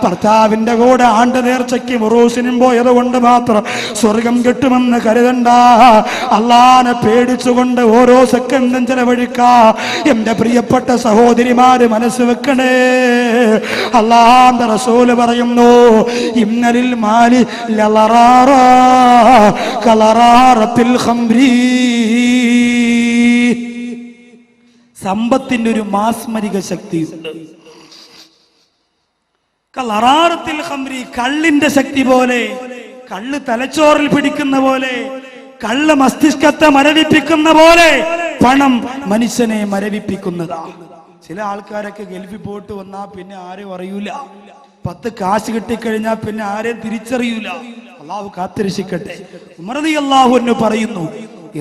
ഭർത്താവിന്റെ കൂടെ ആണ്ട് നേർച്ചയ്ക്ക് മുറൂസിനും പോയത് കൊണ്ട് മാത്രം സ്വർഗം കിട്ടുമെന്ന് കരുതണ്ട. അള്ളാനെ പേടിച്ചുകൊണ്ട് ഓരോ സെക്കൻഡും ചെലവഴിക്കാ. എന്റെ പ്രിയപ്പെട്ട സഹോദരിമാര് മനസ്സ് വെക്കണേ. അല്ലാഹുവിന്റെ റസൂല് പറയുന്നു, ഇന്നലിൽ മാലി ലളറാറ കലറാറത്തിൽ ഖംരി. സമ്പത്തിന്റെ ഒരു മാസ്മരിക ശക്തിയുണ്ട്. കലറാറത്തിൽ ഖംരി, കള്ളിന്റെ ശക്തി പോലെ, കള്ള് തലച്ചോറിൽ പിടിക്കുന്ന പോലെ, കള്ള് മസ്തിഷ്കത്തെ മരവിപ്പിക്കുന്ന പോലെ പണം മനുഷ്യനെ മരവിപ്പിക്കുന്നതാ. ചില ആൾക്കാരൊക്കെ ഗൾഫിൽ പോയിട്ട് വന്നാ പിന്നെ ആരും അറിയൂല. 10 കാശ് കിട്ടിക്കഴിഞ്ഞാൽ പിന്നെ ആരെയും തിരിച്ചറിയൂല. അള്ളാഹു കാത്തിരക്ഷിക്കട്ടെ. ഉമർ റളിയല്ലാഹു അൻഹു പറയുന്നു,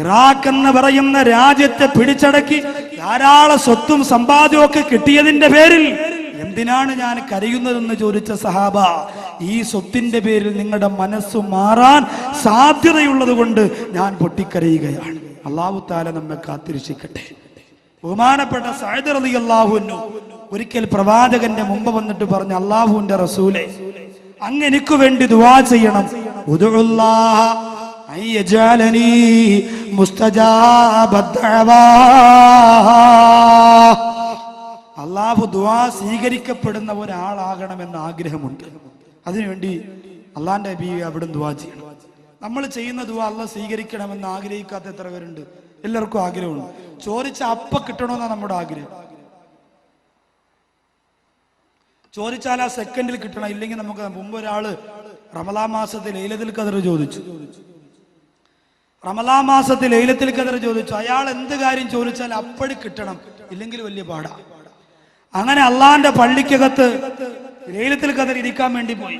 ഇറാഖ് എന്ന് പറയുന്ന രാജ്യത്തെ പിടിച്ചടക്കി ധാരാളം സ്വത്തും സമ്പാദ്യവും ഒക്കെ കിട്ടിയതിന്റെ പേരിൽ എന്തിനാണ് ഞാൻ കരയുന്നതെന്ന് ചോദിച്ച സഹാബ, ഈ സ്വത്തിന്റെ പേരിൽ നിങ്ങളുടെ മനസ്സ് മാറാൻ സാധ്യതയുള്ളത് കൊണ്ട് ഞാൻ പൊട്ടിക്കരയുകയാണ്. അല്ലാഹു തആല നമ്മെ കാത്തിരക്ഷിക്കട്ടെ. ബഹുമാനപ്പെട്ട സഅദ് റളിയല്ലാഹു അൻഹു ഒരിക്കൽ പ്രവാചകന്റെ മുമ്പ് വന്നിട്ട് പറഞ്ഞു, അല്ലാഹുവിന്റെ റസൂലേ, അങ്ങ് എനിക്ക് വേണ്ടി ദുആ ചെയ്യണം. ഉദുല്ലാഹ അയ്യജഅലനി മുസ്തജാബദ് ദഅവാ. അല്ലാഹു ദുആ സ്വീകരിക്കപ്പെടുന്ന ഒരാളാകണമെന്ന് ആഗ്രഹമുണ്ട്. അതിനുവേണ്ടി അള്ളാന്റെ ഹബീബ് അവിടെ ദുആ ചെയ്യണം. നമ്മൾ ചെയ്യുന്ന ദുആ അല്ലാഹ് സ്വീകരിക്കണമെന്ന് ആഗ്രഹിക്കാത്ത എത്ര പേരുണ്ട്? എല്ലാവർക്കും ആഗ്രഹമുണ്ട്. ചോദിച്ച അപ്പ കിട്ടണമെന്നാണ് നമ്മുടെ ആഗ്രഹം. ചോദിച്ചാൽ ആ സെക്കൻഡിൽ കിട്ടണം. ഇല്ലെങ്കിൽ നമുക്ക് മുമ്പ് ഒരാള് റമളാൻ മാസത്തിൽ ലൈലത്തുൽ ഖദർ ചോദിച്ചു. റമളാൻ മാസത്തിൽ ലൈലത്തുൽ ഖദർ ചോദിച്ചു. അയാൾ എന്ത് കാര്യം ചോദിച്ചാൽ അപ്പഴ് കിട്ടണം, ഇല്ലെങ്കിൽ വലിയ പാടാ. അങ്ങനെ അള്ളാന്റെ പള്ളിക്കകത്ത് ലൈലത്തുൽ ഖദർ ഇരിക്കാൻ വേണ്ടി പോയി.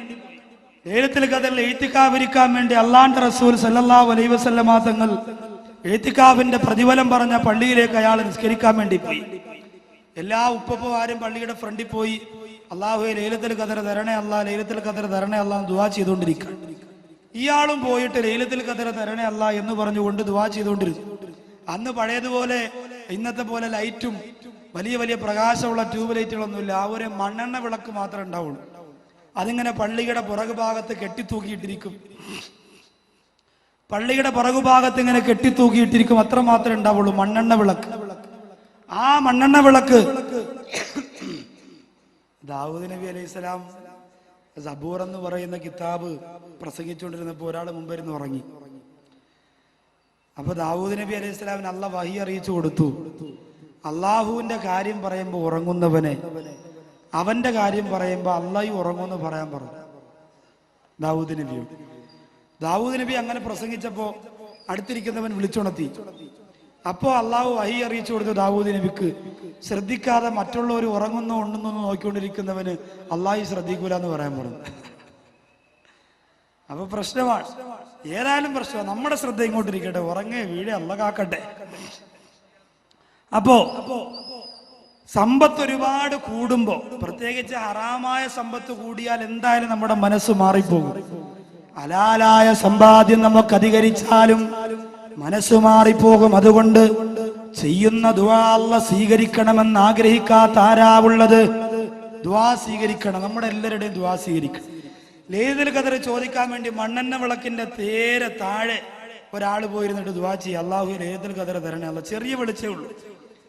ലൈലത്തുൽ ഖദറിൽ ഇഅ്തികാഫ് ഇരിക്കാൻ വേണ്ടി അള്ളാന്റെ റസൂൽ സല്ലല്ലാഹു അലൈഹി വസല്ലമ തങ്ങൾ ഇഅ്തികാഫിന്റെ പ്രതിഫലം പറഞ്ഞ പള്ളിയിലേക്ക് അയാൾ നിസ്കരിക്കാൻ വേണ്ടി പോയി. എല്ലാ ഉപ്പപ്പമാരും പള്ളിയുടെ ഫ്രണ്ടിൽ പോയി അല്ലാഹുവേ ലൈലത്തുൽ ഖദർ തരണേ അല്ലാ, ലൈലത്തുൽ ഖദർ തരണേ അല്ലാ എന്ന് ദുആ ചെയ്തുകൊണ്ടിരിക്കുക. ഇയാളും പോയിട്ട് ലൈലത്തുൽ ഖദർ തരണേ അല്ലാ എന്ന് പറഞ്ഞുകൊണ്ട് ദുആ ചെയ്തുകൊണ്ടിരുന്നു. അന്ന് പഴയതുപോലെ ഇന്നത്തെ പോലെ ലൈറ്റും വലിയ വലിയ പ്രകാശമുള്ള ട്യൂബ് ലൈറ്റുകളൊന്നുമില്ല. ആ ഒരു മണ്ണെണ്ണ വിളക്ക് മാത്രമേ ഉണ്ടാവുള്ളൂ. അതിങ്ങനെ പള്ളിയുടെ പുറകുഭാഗത്ത് കെട്ടിത്തൂക്കിയിട്ടിരിക്കും. പള്ളിയുടെ പുറകുഭാഗത്ത് ഇങ്ങനെ കെട്ടിത്തൂക്കിയിട്ടിരിക്കും. അത്ര മാത്രമേ ഉണ്ടാവുള്ളൂ, മണ്ണെണ്ണ വിളക്ക്. ആ മണ്ണെണ്ണ വിളക്ക് ദാവൂദ് നബി അലൈഹിസ്സലാം സബൂർ എന്ന് പറയുന്ന കിതാബ് പ്രസംഗിച്ചുകൊണ്ടിരുന്നപ്പോൾ ഒരാൾ മുമ്പിരുന്ന് ഉറങ്ങി. അപ്പൊ ദാവൂദ് നബി അലൈഹിസ്സലാമിന് അള്ളാഹ് വഹി അറിയിച്ചു കൊടുത്തു, അള്ളാഹുവിന്റെ കാര്യം പറയുമ്പോൾ ഉറങ്ങുന്നവനെ അവന്റെ കാര്യം പറയുമ്പോൾ അള്ളാഹു ഉറങ്ങുമെന്ന് പറയാൻ പറഞ്ഞു ദാവൂദ് നബിയോട്. ദാവൂദ് നബി അങ്ങനെ പ്രസംഗിച്ചപ്പോ അടുത്തിരിക്കുന്നവൻ വിളിച്ചുണർത്തി. അപ്പോ അള്ളാഹു വഹി അറിയിച്ചു കൊടുത്തു ദാവൂദ് നബിക്ക്, ശ്രദ്ധിക്കാതെ മറ്റുള്ളവർ ഉറങ്ങുന്നോ ഉണ്ടെന്നോ നോക്കിക്കൊണ്ടിരിക്കുന്നവന് അള്ളാഹു ശ്രദ്ധിക്കൂല എന്ന് പറയാൻ പറഞ്ഞു. അപ്പൊ പ്രശ്നമാണ്, ഏതായാലും പ്രശ്നമാണ്. നമ്മുടെ ശ്രദ്ധ ഇങ്ങോട്ടിരിക്കട്ടെ, ഉറങ്ങേ വീഴെ അള്ളാഹ് കാക്കട്ടെ. അപ്പോ സമ്പത്ത് ഒരുപാട് കൂടുമ്പോ, പ്രത്യേകിച്ച് ഹറാമായ സമ്പത്ത് കൂടിയാൽ എന്തായാലും നമ്മുടെ മനസ്സ് മാറിപ്പോകും. ഹലാലായ സമ്പാദ്യം നമുക്ക് അധികരിച്ചാലും മനസ്സ് മാറിപ്പോകും. അതുകൊണ്ട് ചെയ്യുന്ന ദുആ അല്ലാഹ് സ്വീകരിക്കണമെന്ന് ആഗ്രഹിക്കാത്ത ആരാവുള്ളത്? ദുആ സ്വീകരിക്കണം, നമ്മുടെ എല്ലാവരുടെയും ദുആ സ്വീകരിക്കണം. ലൈലത്തുൽ ഖദർ ചോദിക്കാൻ വേണ്ടി മണ്ണെണ്ണ വിളക്കിന്റെ നേരെ താഴെ ഒരാൾ പോയിരുന്നിട്ട് ദുആ ചെയ്യുക, അല്ലാഹു ലൈലത്തുൽ ഖദർ തരണേ അല്ലാ. ചെറിയ വെളിച്ചേ ഉള്ളൂ.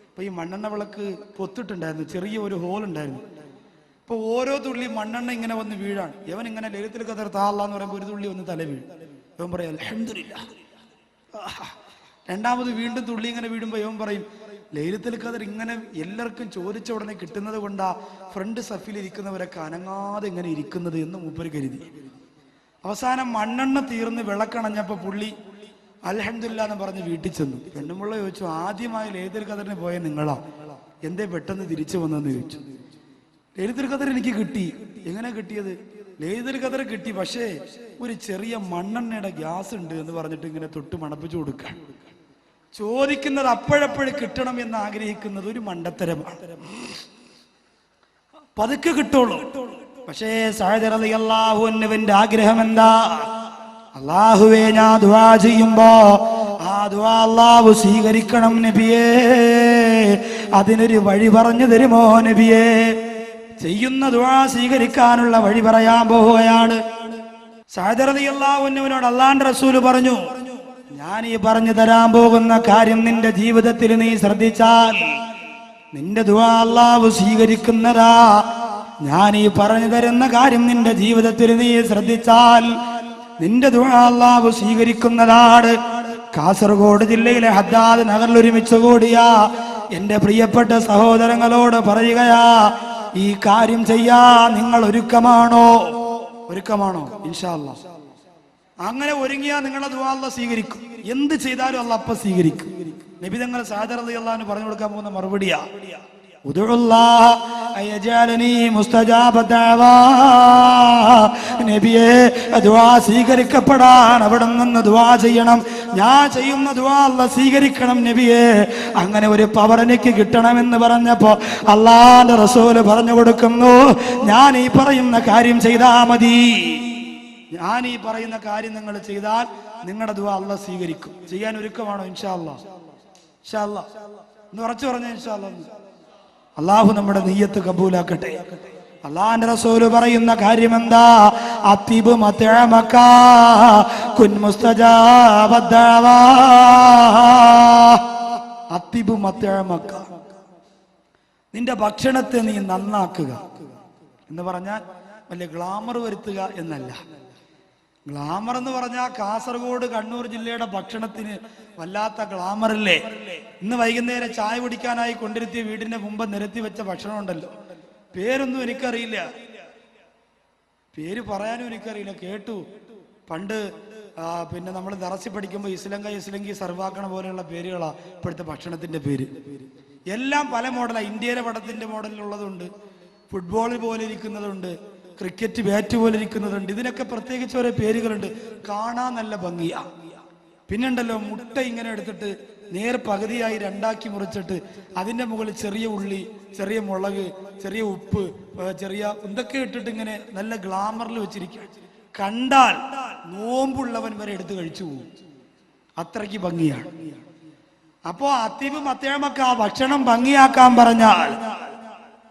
അപ്പൊ ഈ മണ്ണെണ്ണ വിളക്ക് പൊത്തിട്ടുണ്ടായിരുന്നു, ചെറിയ ഒരു ഹോൾ ഉണ്ടായിരുന്നു. അപ്പൊ ഓരോ തുള്ളി മണ്ണെണ്ണ ഇങ്ങനെ വന്ന് വീഴാണ്. ഇവൻ ഇങ്ങനെ ലൈലത്തുൽ ഖദർ താ അല്ലാ എന്ന് പറയുമ്പോൾ ഒരു തുള്ളി ഒന്ന് തല വീഴും. ഇവൻ പറയും അൽഹംദുലില്ലാ. രണ്ടാമത് വീണ്ടും തുള്ളി ഇങ്ങനെ വീഴുമ്പോ ഇവൻ പറയും ലൈലത്തുൽ ഖദർ ഇങ്ങനെ എല്ലാവർക്കും ചോദിച്ച ഉടനെ കിട്ടുന്നത് കൊണ്ടാ ഫ്രണ്ട് സഫിൽ ഇരിക്കുന്നവരൊക്കെ അനങ്ങാതെ ഇങ്ങനെ ഇരിക്കുന്നത് എന്ന് മൂപ്പര് കരുതി. അവസാനം മണ്ണെണ്ണ തീർന്ന് വിളക്കണഞ്ഞപ്പോ പുള്ളി അൽഹംദുലില്ലാ എന്ന് പറഞ്ഞ് വീട്ടിൽ ചെന്നു. പെണ്ണുമുള്ള ചോദിച്ചു, ആദ്യമായി ലൈലത്തുൽ ഖദറിന് പോയ നിങ്ങളാ, എന്തേ പെട്ടെന്ന് തിരിച്ചു വന്നെന്ന് ചോദിച്ചു. ലൈലത്തുൽ ഖദർ എനിക്ക് കിട്ടി. എങ്ങനെ കിട്ടിയത്? ലൈലത്തുൽ ഖദർ കിട്ടി, പക്ഷേ ഒരു ചെറിയ മണ്ണെണ്ണയുടെ ഗ്യാസ് ഉണ്ട് എന്ന് പറഞ്ഞിട്ട് ഇങ്ങനെ തൊട്ട് മണപ്പിച്ചു കൊടുക്കാൻ. ചോദിക്കുന്നത് അപ്പോഴപ്പോഴും കിട്ടണം എന്ന് ആഗ്രഹിക്കുന്നത് ഒരു മണ്ടത്തരമാണ്. പതുക്കെ കിട്ടുള്ളൂ. പക്ഷേ സഅദ് റളിയല്ലാഹു അൻഹുവിന്റെ ആഗ്രഹം എന്താ? അല്ലാഹുവേ, ഞാൻ ദുആ ചെയ്യുമ്പോ ആ ദുആ അല്ലാഹു സ്വീകരിക്കണം നബിയേ, അതിനൊരു വഴി പറഞ്ഞു തരുമോ നബിയേ? ചെയ്യുന്ന ദുആ സ്വീകരിക്കാനുള്ള വഴി പറയാൻ പോവുകയാണ്. സഅദ് റളിയല്ലാഹു അൻഹുവിനോട് അല്ലാഹുവിന്റെ റസൂല് പറഞ്ഞു, ഞാൻ ഈ പറഞ്ഞു തരാൻ പോകുന്ന കാര്യം നിന്റെ ജീവിതത്തിൽ നീ ശ്രദ്ധിച്ചാൽ നിന്റെ ദുആ അല്ലാഹു സ്വീകരിക്കുന്നതാ. ഞാൻ ഈ പറഞ്ഞു തരുന്ന കാര്യം നിന്റെ ജീവിതത്തിൽ നീ ശ്രദ്ധിച്ചാൽ നിന്റെ ദുആ അല്ലാഹു സ്വീകരിക്കുന്നതാണ്. കാസർഗോഡ് ജില്ലയിലെ ഹദ്ദാദ് നഗറിൽ ഒരുമിച്ച് കൂടിയ എന്റെ പ്രിയപ്പെട്ട സഹോദരങ്ങളോട് പറയുകയാ, ഈ കാര്യം ചെയ്യാ നിങ്ങൾ ഒരുക്കമാണോ? ഒരുക്കമാണോ? ഇൻഷാ അല്ലാഹ്. അങ്ങനെ ഒരുങ്ങിയാ നിങ്ങളുടെ ദുആ അല്ലാഹ് സ്വീകരിക്കും. എന്ത് ചെയ്താലും അല്ലാഹ് അപ്പം സ്വീകരിക്കും. നബി തങ്ങൾ സഅദ് റളിയല്ലാഹു അൻഹു പറഞ്ഞു കൊടുക്കാൻ പോകുന്ന മറുപടിയാ, ഉദുഉല്ലാഹ അയജഅലനി മുസ്തജാബ ദഅവാ. നബിയേ, ദുആ സ്വീകരിക്കപ്പെടാൻ അവിടെ നിന്ന് ദുആ ചെയ്യണം. ഞാൻ ചെയ്യുന്ന ദുആ അല്ലാഹ് സ്വീകരിക്കണം നബിയേ. അങ്ങനെ ഒരു പവർ എനിക്ക് കിട്ടണമെന്ന് പറഞ്ഞപ്പോ അല്ലാഹുവിന്റെ റസൂല് പറഞ്ഞു കൊടുക്കുന്നു, ഞാൻ ഈ പറയുന്ന കാര്യം ചെയ്താ മതി. ഞാൻ ഈ പറയുന്ന കാര്യം നിങ്ങൾ ചെയ്താൽ നിങ്ങളുടെ ദുആ അല്ലാഹ് സ്വീകരിക്കും. ചെയ്യാൻ ഒരുക്കമാണോ? ഇൻഷാ അല്ലാഹ്. ഇൻഷാ അല്ലാഹ് എന്ന് ഉറച്ചു പറഞ്ഞ ഇൻഷാ അല്ലാഹ്. അല്ലാഹു നമ്മുടെ നിയ്യത്ത് കബൂലാക്കട്ടെ. അല്ലാഹുവിന്റെ റസൂല് പറയുന്ന കാര്യം എന്താ? അത്തിബ് മതഅമക കുൻ മുസ്തജാബ ദഅവാ. അത്തിബ് മതഅമക, നിന്റെ ഭക്ഷണത്തെ നീ നന്നാക്കുക എന്ന് പറഞ്ഞാൽ വലിയ ഗ്ലാമർ വരുത്തുക എന്നല്ല. ഗ്ലാമർ എന്ന് പറഞ്ഞാൽ കാസർഗോഡ് കണ്ണൂർ ജില്ലയുടെ ഭക്ഷണത്തിന് വല്ലാത്ത ഗ്ലാമറല്ലേ. ഇന്ന് വൈകുന്നേരം ചായ കുടിക്കാനായി കൊണ്ടിരുത്തിയ വീടിന്റെ മുമ്പ് നിരത്തി വെച്ച ഭക്ഷണം ഉണ്ടല്ലോ, പേരൊന്നും എനിക്കറിയില്ല, പേര് പറയാനും എനിക്കറിയില്ല. കേട്ടു പണ്ട് പിന്നെ നമ്മൾ ദറസി പഠിക്കുമ്പോൾ ഇസ്ലങ്കി സർവാക്കണ പോലെയുള്ള പേരുകളാ ഇപ്പോഴത്തെ ഭക്ഷണത്തിന്റെ പേര്. എല്ലാം പല മോഡലാണ്. ഇന്ത്യയിലെ പടത്തിന്റെ മോഡലിലുള്ളതുണ്ട്, ഫുട്ബോൾ പോലെ ഇരിക്കുന്നതുണ്ട്, ക്രിക്കറ്റ് ബാറ്റ് പോലെ ഇരിക്കുന്നതുണ്ട്. ഇതിനൊക്കെ പ്രത്യേകിച്ച് ഓരോ പേരുകളുണ്ട്. കാണാൻ നല്ല ഭംഗിയാ. പിന്നുണ്ടല്ലോ, മുട്ട ഇങ്ങനെ എടുത്തിട്ട് നേർ പകുതിയായി രണ്ടാക്കി മുറിച്ചിട്ട് അതിന്റെ മുകളിൽ ചെറിയ ഉള്ളി, ചെറിയ മുളക്, ചെറിയ ഉപ്പ്, ചെറിയ എന്തൊക്കെ ഇട്ടിട്ട് ഇങ്ങനെ നല്ല ഗ്ലാമറിൽ വെച്ചിരിക്കും. കണ്ടാൽ നോമ്പുള്ളവൻ വരെ എടുത്ത് കഴിച്ചു പോകും, അത്രയ്ക്ക് ഭംഗിയാണ്. അപ്പോ അത്തിബ് മതഅമക, ഭക്ഷണം ഭംഗിയാക്കാൻ പറഞ്ഞാൽ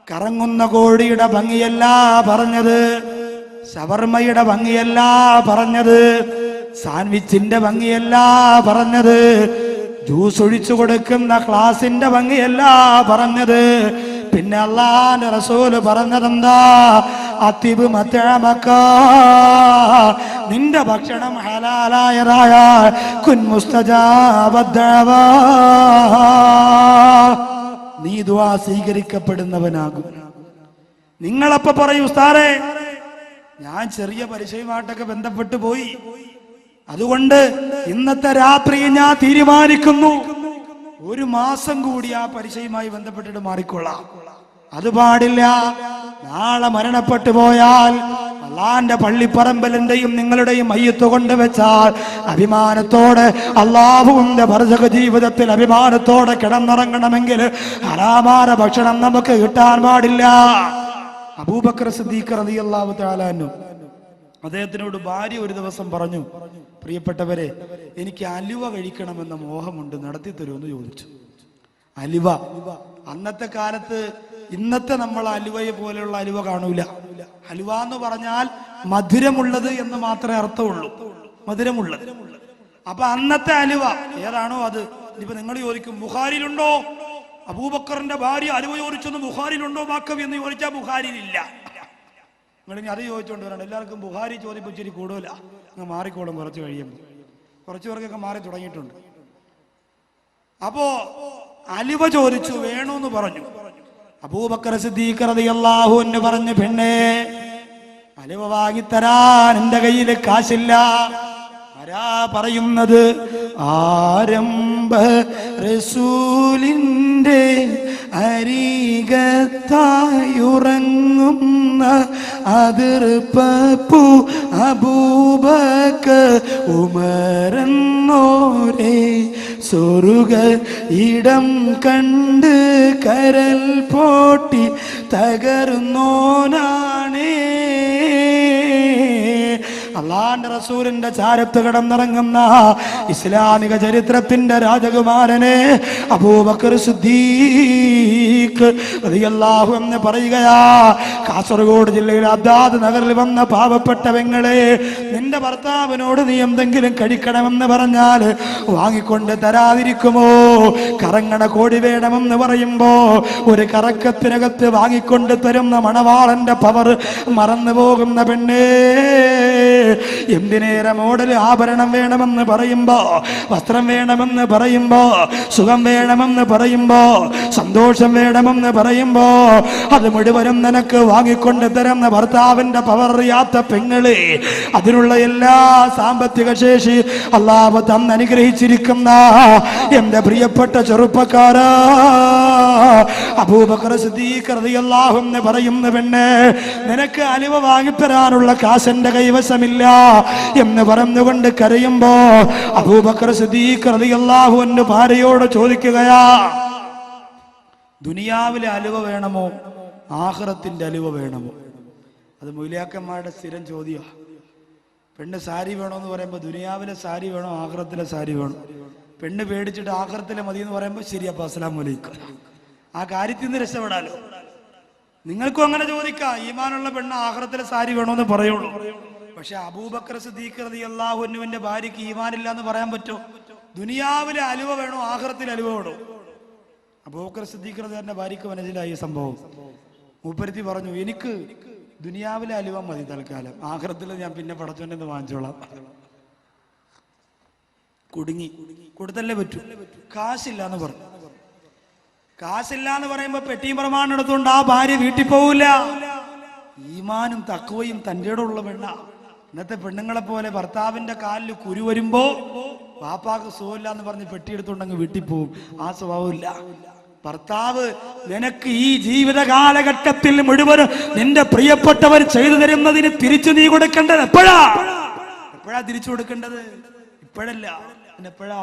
കറങ്ങുന്ന കോഴിയുടെ ഭംഗിയല്ല പറഞ്ഞത്, ഷവർമയുടെ ഭംഗിയല്ല പറഞ്ഞത്, സാൻഡ്വിച്ചിന്റെ ഭംഗിയല്ല പറഞ്ഞത്, ജ്യൂസ് ഒഴിച്ചു കൊടുക്കുന്ന ക്ലാസിന്റെ ഭംഗിയല്ല പറഞ്ഞത്. പിന്നെ അല്ലാഹുവിന്റെ റസൂല് പറഞ്ഞതെന്താ? അത്തിബ് മതഅമക, നിന്റെ ഭക്ഷണം ഹലാലായതായ കുൻ മുസ്തജാബ ദഅവാ, നീ ദുആ സ്വീകരിക്കപ്പെടുന്നവനാകും. നിങ്ങളപ്പോ പറയും, ഉസ്താദേ ഞാൻ ചെറിയ പരിചയമായിട്ടൊക്കെ ബന്ധപ്പെട്ടു പോയി, അതുകൊണ്ട് ഇന്നത്തെ രാത്രി ഞാൻ തീരുമാനിക്കുന്നു ഒരു മാസം കൂടി ആ പരിചയമായി ബന്ധപ്പെട്ടിട്ട് മാറിക്കൊള്ളാം. അത് പാടില്ല. നാളെ മരണപ്പെട്ടു പോയാൽ അള്ളാന്റെ പള്ളിപ്പറമ്പലിന്റെയും നിങ്ങളുടെയും മയ്യത്ത് കൊണ്ടുവച്ചാൽ അഭിമാനത്തോടെ അള്ളാഹുവിന്റെ ബർസഖ ജീവിതത്തിൽ അഭിമാനത്തോടെ കിടന്നിറങ്ങണമെങ്കിൽ ഹറാമായ ഭക്ഷണം നമുക്ക് കിട്ടാൻ പാടില്ല. അബൂബക്കർ സിദ്ദീഖ് റളിയല്ലാഹു തആല അൻഹു, അദ്ദേഹത്തിനോട് ഭാര്യ ഒരു ദിവസം പറഞ്ഞു, പ്രിയപ്പെട്ടവരെ, എനിക്ക് അലുവ കഴിക്കണമെന്ന മോഹമുണ്ട്, നടത്തി തരുമെന്ന് ചോദിച്ചു. അലുവ അന്നത്തെ കാലത്ത് ഇന്നത്തെ നമ്മൾ അലുവയെ പോലെയുള്ള അലുവ കാണൂല. ഹലുവ എന്ന് പറഞ്ഞാൽ മധുരമുള്ളത് എന്ന് മാത്രമേ അർത്ഥമുള്ളൂ, മധുരമുള്ളത്. അപ്പൊ അന്നത്തെ അലുവ ഏതാണോ അത്. ഇനിയിപ്പോ നിങ്ങൾ ചോദിക്കും, ബുഖാരിയിലുണ്ടോ? അബൂബക്കറിന്റെ ഭാര്യ അലുവ ചോദിച്ചൊന്ന് ബുഖാരിയിലുണ്ടോ വാക്കവി എന്ന് ചോദിച്ചാൽ ബുഖാരിയിലില്ല. നിങ്ങൾ ഇനി അത് ചോദിച്ചുകൊണ്ട് വരണം. എല്ലാവർക്കും ബുഖാരി ചോദിപ്പിച്ചിരി കൂടുതല, അങ്ങ് മാറിക്കോളും കുറച്ച് കഴിയുമ്പോൾ. കുറച്ചു പേർക്കൊക്കെ മാറി തുടങ്ങിയിട്ടുണ്ട്. അപ്പോ അലുവ ചോദിച്ചു, വേണമെന്ന് പറഞ്ഞു. അബൂബക്കർ സിദ്ദീഖ് റളിയല്ലാഹു അൻഹു പറഞ്ഞു, പെണ്ണേ അലുവ വാങ്ങിത്തരാൻ എന്റെ കയ്യിൽ കാശില്ല. ആരാ പറയുന്നത്? ആരംഭ റസൂലിന്റെ അരികത്തായുറങ്ങുന്ന അതിർപ്പൂ അബൂബക്കർ ഉമറന്നോരേ, സ്വർഗ ഇടം കണ്ട് കരൽ പോട്ടി തകർന്നോനാണേ. അള്ളാന്റെ റസൂലിന്റെ ചാരത്ത് കിടന്നിറങ്ങുന്ന ഇസ്ലാമിക ചരിത്രത്തിന്റെ രാജകുമാരനെ അബൂബക്കർ സിദ്ദീഖ് റളിയല്ലാഹു അൻഹു പറയുകയാ, കാസർഗോഡ് ജില്ലയിലെ അദാദ് നഗറിൽ വന്ന പാവപ്പെട്ട പെങ്ങളെ, നിന്റെ ഭർത്താവിനോട് നീ എന്തെങ്കിലും കഴിക്കണമെന്ന് പറഞ്ഞാൽ വാങ്ങിക്കൊണ്ട് തരാതിരിക്കുമോ? കറങ്ങണ കോഴി വേണമെന്ന് പറയുമ്പോ ഒരു കറക്കത്തിനകത്ത് വാങ്ങിക്കൊണ്ട് തരുന്ന മണവാളന്റെ പവർ മറന്നു പോകുന്ന പെണ്ണേ, എന്തിനേറെ മോഡൽ ആഭരണം വേണമെന്ന് പറയുമ്പോ, വസ്ത്രം വേണമെന്ന് പറയുമ്പോ, സുഖം വേണമെന്ന് പറയുമ്പോ, സന്തോഷം വേണമെന്ന് പറയുമ്പോ അത് മുഴുവനും നിനക്ക് വാങ്ങിക്കൊണ്ട് തരുന്ന ഭർത്താവിന്റെ പവർ അറിയാത്ത പെങ്ങള്, അതിനുള്ള എല്ലാ സാമ്പത്തിക ശേഷി അല്ലാഹു തന്ന് അനുഗ്രഹിച്ചിരിക്കുന്ന എന്റെ പ്രിയപ്പെട്ട ചെറുപ്പക്കാരാ, അബൂബക്കർ സിദ്ദീഖ് റളിയല്ലാഹു അൻഹു പറയുന്ന പെണ്ണ്, നിനക്ക് അലുവ വാങ്ങിത്തരാനുള്ള കാശ് എന്റെ കൈവശമില്ല എന്ന് പറഞ്ഞുകൊണ്ട് കരയുമ്പോ അബൂബക്കർ സിദ്ദീഖ് റളിയല്ലാഹു അൻഹു ഭാര്യയോട് ചോദിക്കുകയാ, ദുനിയാവിലെ അലുവ വേണമോ ആഖിറത്തിന്റെ അലുവ വേണമോ? അത് മൗലിയാക്കന്മാരുടെ സ്ഥിരം ചോദ്യമാണ്. പെണ്ണ് സാരി വേണോന്ന് പറയുമ്പോൾ ദുനിയാവിലെ സാരി വേണോ ആഖിറത്തിലെ സാരി വേണോ? പെണ്ണ് പേടിച്ചിട്ട് ആഖിറത്തിലെ മതി എന്ന് പറയുമ്പോൾ ശരി, അപ്പൊ അസ്സലാമു അലൈക്കും, ആ കാര്യത്തിൽ നിന്ന് രക്ഷപ്പെടാലോ. നിങ്ങൾക്കും അങ്ങനെ ചോദിക്കാം, ഈമാനുള്ള പെണ്ണ് ആഖിറത്തിലെ സാരി വേണോന്ന് പറയുള്ളൂ. പക്ഷെ അബൂബക്കർ സിദ്ദീഖ് റളിയല്ലാഹു അൻഹുവിന്റെ ഭാര്യയ്ക്ക് ഈമാനില്ല എന്ന് പറയാൻ പറ്റുമോ? ദുനിയാവിലെ അലുവ വേണോ ആഖിറത്തിലെ അലുവ വേണോ? അബൂബക്കർ സിദ്ദീഖ് റളിയല്ലാഹുവിന്റെ ഭാര്യയ്ക്ക് മനസ്സിലായി ഈ സംഭവം. മൂപ്പരുത്തി പറഞ്ഞു, എനിക്ക് ദുനിയാവിലെ അലുവ മതി തൽക്കാലം, ആഖിറത്തിൽ ഞാൻ പിന്നെ പടച്ചോന്റെ വാങ്ങിച്ചോളാം. കുടുങ്ങി, കൊടുത്തല്ലേ പറ്റൂ. കാശില്ല എന്ന് പറഞ്ഞു. കാശില്ല എന്ന് പറയുമ്പോ പെട്ടിയും പ്രമാണം എടുത്തുകൊണ്ട് ആ ഭാര്യ വീട്ടിൽ പോവില്ല. ഈമാനും തഖ്വയും തന്റെ ഉള്ള പെണ്ണ. ഇന്നത്തെ പെണ്ണുങ്ങളെ പോലെ ഭർത്താവിന്റെ കാലിൽ കുരു വരുമ്പോ വാപ്പാക്ക് സുഖമില്ല എന്ന് പറഞ്ഞ് പെട്ടിയെടുത്തുണ്ടെങ്കിൽ വീട്ടിൽ പോവും. ആ സ്വഭാവം ഇല്ല. ഭർത്താവ് നിനക്ക് ഈ ജീവിത കാലഘട്ടത്തിൽ മുഴുവനും നിന്റെ പ്രിയപ്പെട്ടവർ ചെയ്തു തരുന്നതിന് തിരിച്ചു നീ കൊടുക്കേണ്ടത് എപ്പോഴാ തിരിച്ചു കൊടുക്കേണ്ടത്? ഇപ്പോഴല്ല, എപ്പോഴാ?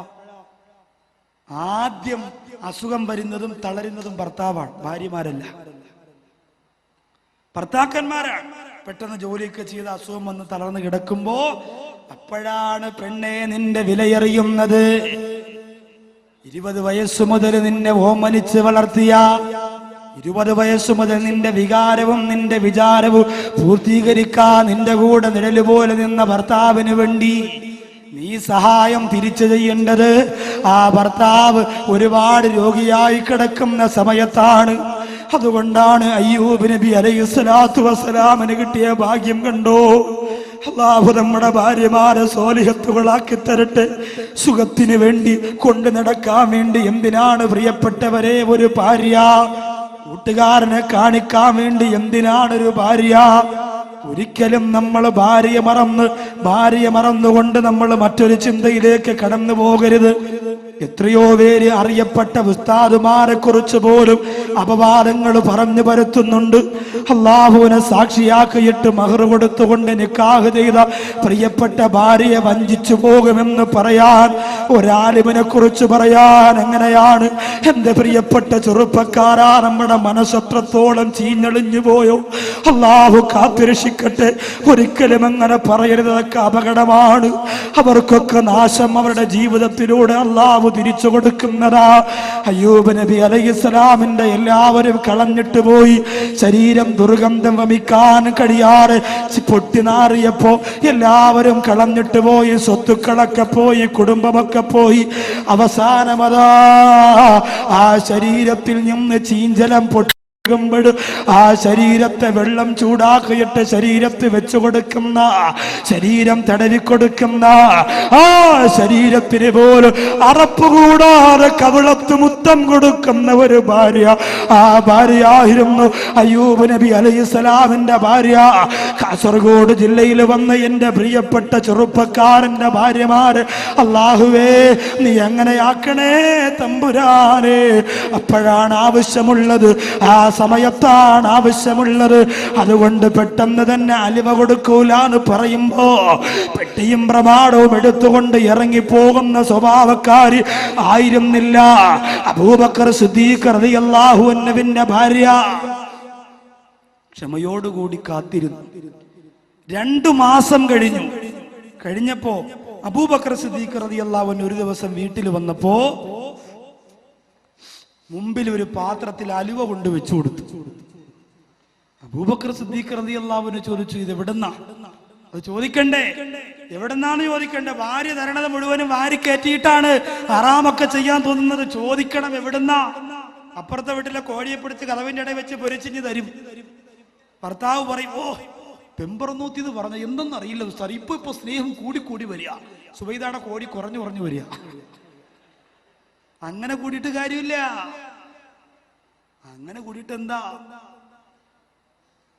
ആദ്യം അസുഖം വരുന്നതും തളരുന്നതും ഭർത്താവാണ്, ഭാര്യമാരല്ല. ഭർത്താക്കന്മാരാണ്. പെട്ടെന്ന് ജോലിയൊക്കെ ചെയ്ത് അസുഖം വന്ന് തളർന്ന് കിടക്കുമ്പോ അപ്പോഴാണ് പെണ്ണെ നിന്റെ വിലയറിയുന്നത്. 20 വയസ്സു മുതൽ നിന്നെ ഓമനിച്ച് വളർത്തിയ, 20 വയസ്സു മുതൽ നിന്റെ വികാരവും നിന്റെ വിചാരവും പൂർത്തീകരിക്കാൻ നിന്റെ കൂടെ നിഴല് പോലെ നിന്ന ഭർത്താവിന് വേണ്ടി നീ സഹായം തിരിച്ചു ചെയ്യേണ്ടത് ആ ഭർത്താവ് ഒരുപാട് രോഗിയായി കിടക്കുന്ന സമയത്താണ്. അതുകൊണ്ടാണ് അയ്യൂബ് നബി അലൈഹിസ്സലാത്തു വസ്സലാമിന് കിട്ടിയ ഭാഗ്യം കണ്ടോ. അല്ലാഹു നമ്മുടെ ഭാര്യമാരെ സ്വാലിഹത്തുകളാക്കി തരട്ടെ. സുഖത്തിന് വേണ്ടി കൊണ്ടു നടക്കാൻ വേണ്ടി എന്തിനാണ് പ്രിയപ്പെട്ടവരെ ഒരു ഭാര്യ? കൂട്ടുകാരനെ കാണിക്കാൻ വേണ്ടി എന്തിനാണ് ഒരു ഭാര്യ? ഒരിക്കലും നമ്മൾ ഭാര്യയെ മറന്നുകൊണ്ട് നമ്മൾ മറ്റൊരു ചിന്തയിലേക്ക് കടന്നു പോകരുത്. എത്രയോ പേര് അറിയപ്പെട്ട ഉസ്താദുമാരെ കുറിച്ച് പോലും അപവാദങ്ങൾ പറഞ്ഞു പരത്തുന്നുണ്ട്. അല്ലാഹുവിനെ സാക്ഷിയാക്കിയിട്ട് മഹർ കൊടുത്തുകൊണ്ട് നിക്കാഹ് ചെയ്ത പ്രിയപ്പെട്ട ഭാര്യയെ വഞ്ചിച്ചു പോകുമെന്ന് പറയാൻ, ഒരാലിമിനെ കുറിച്ച് പറയാൻ എങ്ങനെയാണ്? എന്റെ പ്രിയപ്പെട്ട ചെറുപ്പക്കാരാ, നമ്മുടെ മനസ്സത്രത്തോളം ചീഞ്ഞളിഞ്ഞു പോയോ? അല്ലാഹു കാത്തിരക്ഷിക്കട്ടെ. ഒരിക്കലും അങ്ങനെ പറയരുത്, അതൊക്കെ അപകടമാണ്. അവർക്കൊക്കെ നാശം അവരുടെ ജീവിതത്തിലൂടെ അല്ലാഹു തിരിച്ചു കൊടുക്കുന്നതാ. അയ്യൂബ് നബി അലൈഹിസ്സലാമിന്റെ എല്ലാവരും കളഞ്ഞിട്ട് പോയി. ശരീരം ദുർഗന്ധം വമിക്കാൻ കഴിയാറ് പൊട്ടിനാറിയപ്പോ എല്ലാവരും കളഞ്ഞിട്ട് പോയി. സ്വത്തുക്കളൊക്കെ പോയി, കുടുംബമൊക്കെ പോയി. അവസാനമതാ ആ ശരീരത്തിൽ നിന്ന് ചീഞ്ചലം പൊട്ടി ആ ശരീരത്തെ വെള്ളം ചൂടാക്കിയിട്ട് ശരീരത്ത് വെച്ചു കൊടുക്കുന്ന, ശരീരം തടവിക്കൊടുക്കുന്ന, ആ ശരീരത്തിന് പോലും അറപ്പുകൂടാതെ കവിളത്ത് മുത്തം കൊടുക്കുന്ന ഒരു ഭാര്യ, ആ ഭാര്യയായിരുന്നു അയ്യൂബ് നബി അലൈഹിസ്സലാമിന്റെ ഭാര്യ. കാസർഗോഡ് ജില്ലയിൽ വന്ന് എന്റെ പ്രിയപ്പെട്ട ചെറുപ്പക്കാരന്റെ ഭാര്യമാര്, അല്ലാഹുവേ നീ എങ്ങനെയാക്കണേ തമ്പുരാനെ. അപ്പോഴാണ് ആവശ്യമുള്ളത്, ആ സമയത്താണ് ആവശ്യമുള്ളത്. അതുകൊണ്ട് പെട്ടെന്ന് തന്നെ അലിവ കൊടുക്കൂലെന്ന് പറയുമ്പോ പെട്ടിയും പ്രമാണവും എടുത്തുകൊണ്ട് ഇറങ്ങിപ്പോകുന്ന സ്വഭാവക്കാരി ആയിരുന്നില്ല അബൂബക്കർ സിദ്ദീഖ് റളിയല്ലാഹു അൻഹുവിന്റെ ഭാര്യ. ക്ഷമയോടുകൂടി കാത്തിരുന്നു. 2 മാസം കഴിഞ്ഞു. കഴിഞ്ഞപ്പോ അബൂബക്കർ സിദ്ദീഖ് റളിയല്ലാഹു അൻഹു ഒരു ദിവസം വീട്ടിൽ വന്നപ്പോ മുമ്പിൽ ഒരു പാത്രത്തിൽ അലുവ കൊണ്ട് വെച്ചു കൊടുത്തു. അബൂബക്കർ സിദ്ദീഖ് റളിയല്ലാഹു അൻഹു ചോദിച്ചു, ഇത് എവിടെന്നാ? അത് ചോദിക്കണ്ടേ? എവിടെന്നാണ് ചോദിക്കണ്ടേ? ഭാര്യ തരണത് മുഴുവനും വാരി കയറ്റിയിട്ടാണ് ഹറാമൊക്കെ ചെയ്യാൻ തോന്നുന്നത്. ചോദിക്കണം എവിടെന്നാ. അപ്പുറത്തെ വീട്ടിലെ കോഴിയെ പിടിച്ച് കതവിന്റെ ഇടയിൽ വെച്ച് പൊരിച്ചിഞ്ഞ് തരും. ഭർത്താവ് പറയും, ഓ പെമ്പറന്നൂത്തി എന്ന് പറഞ്ഞ എന്തെന്ന് അറിയില്ല ഉസ്താദ്, ഇപ്പൊ സ്നേഹം കൂടി വരിക. സുബൈദാടെ കോഴി കുറഞ്ഞു വരിക. അങ്ങനെ കൂടിയിട്ട് കാര്യമില്ല. അങ്ങനെ കൂടിയിട്ട് എന്താ?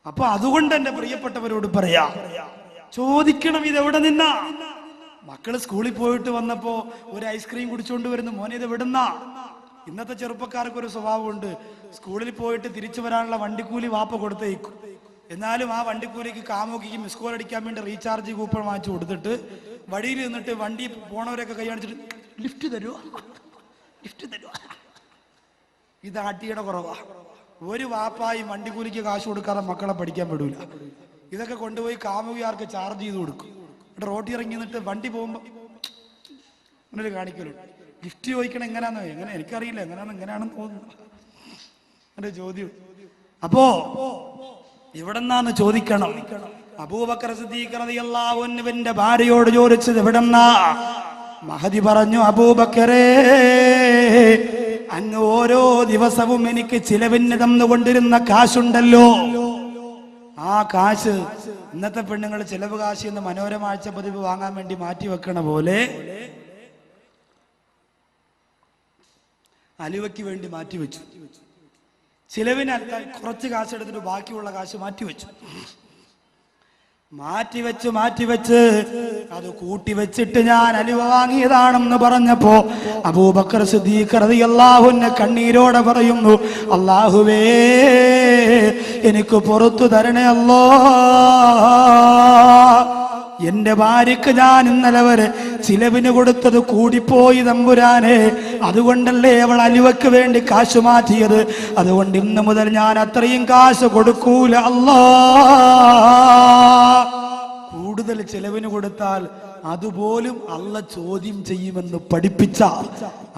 അപ്പൊ അതുകൊണ്ട് എന്റെ പ്രിയപ്പെട്ടവരോട് പറയാ, ചോദിക്കണം ഇതെവിടെ നിന്നാ. മക്കള് സ്കൂളിൽ പോയിട്ട് വന്നപ്പോ ഒരു ഐസ്ക്രീം കുടിച്ചോണ്ട് വരുന്നു, മോനെ ഇത് എവിടുന്നാ? ഇന്നത്തെ ചെറുപ്പക്കാർക്ക് ഒരു സ്വഭാവമുണ്ട്, സ്കൂളിൽ പോയിട്ട് തിരിച്ചു വരാനുള്ള വണ്ടിക്കൂലി വാപ്പ കൊടുത്തേക്കും. എന്നാലും ആ വണ്ടിക്കൂലിക്ക് കാമുകിക്ക് മിസ് കോൾ അടിക്കാൻ വേണ്ടി റീചാർജ് കൂപ്പൺ വാങ്ങിച്ചു കൊടുത്തിട്ട് വഴിയിൽ നിന്നിട്ട് വണ്ടി പോണവരൊക്കെ കൈ കാണിച്ചിട്ട് ലിഫ്റ്റ് തരുമോ, ലിഫ്റ്റ് തരുമോ. ഇത് ആട്ടിയുടെ കുറവാ. ഒരു വാപ്പായി വണ്ടിക്കൂലിക്ക് കാശ് കൊടുക്കാതെ മക്കളെ പഠിക്കാൻ വിടൂല. ഇതൊക്കെ കൊണ്ടുപോയി കാമുകിയാർക്ക് ചാർജ് ചെയ്ത് കൊടുക്കും. എന്നിട്ട് റോട്ടി ഇറങ്ങി നിന്നിട്ട് വണ്ടി പോകുമ്പോ അങ്ങനെ കാണിക്കലുണ്ട്. ഗിഫ്റ്റ് ചോദിക്കണം എങ്ങനെയാന്ന്, എങ്ങനെ എനിക്കറിയില്ല, എങ്ങനെയാണെന്ന് തോന്നുന്നു എന്റെ ചോദ്യം. അപ്പോ എവിടെന്നാന്ന് ചോദിക്കണം. അബൂബക്കർ സിദ്ദീഖ് റളിയല്ലാഹു അൻഹുവിന്റെ ഭാര്യയോട് ചോദിച്ചത് എവിടെന്നാ? മഹദി പറഞ്ഞു, അബൂബക്കറേ, അങ്ങ് ഓരോ ദിവസവും എനിക്ക് ചിലവിന് തന്നുകൊണ്ടിരുന്ന കാശുണ്ടല്ലോ, ആ കാശ് ഇന്നത്തെ പെണ്ണുങ്ങൾ ചിലവ് കാശ് എന്ന് മനോരമ ആഴ്ച പതിവ് വാങ്ങാൻ വേണ്ടി മാറ്റി വെക്കണ പോലെ അലുവയ്ക്ക് വേണ്ടി മാറ്റിവെച്ചു. ചിലവിന് കുറച്ച് കാശ് എടുത്തിട്ട് ബാക്കിയുള്ള കാശ് മാറ്റിവെച്ചു. മാറ്റിവെച്ച് അത് കൂട്ടിവെച്ചിട്ട് ഞാൻ അലുവ വാങ്ങിയതാണെന്ന് പറഞ്ഞപ്പോ അബൂബക്കർ സിദ്ദീഖ് റളിയല്ലാഹു അൻഹു കണ്ണീരോടെ പറയുന്നു, അല്ലാഹുവേ എനിക്ക് പുറത്തു തരണേ അല്ലാ, എന്റെ ഭാര്യക്ക് ഞാൻ ഇന്നലെ വരെ ചിലവിന് കൊടുത്തത് കൂടിപ്പോയി തമ്പുരാനെ, അതുകൊണ്ടല്ലേ അവൾ അലുവയ്ക്ക് വേണ്ടി കാശ് മാറ്റിയത്, അതുകൊണ്ട് ഇന്ന് മുതൽ ഞാൻ അത്രയും കാശ് കൊടുക്കൂല അല്ലാ. കൂടുതൽ ചിലവിന് കൊടുത്താൽ അതുപോലും അല്ലാഹ് ചോദ്യം ചെയ്യുമെന്ന് പഠിപ്പിച്ച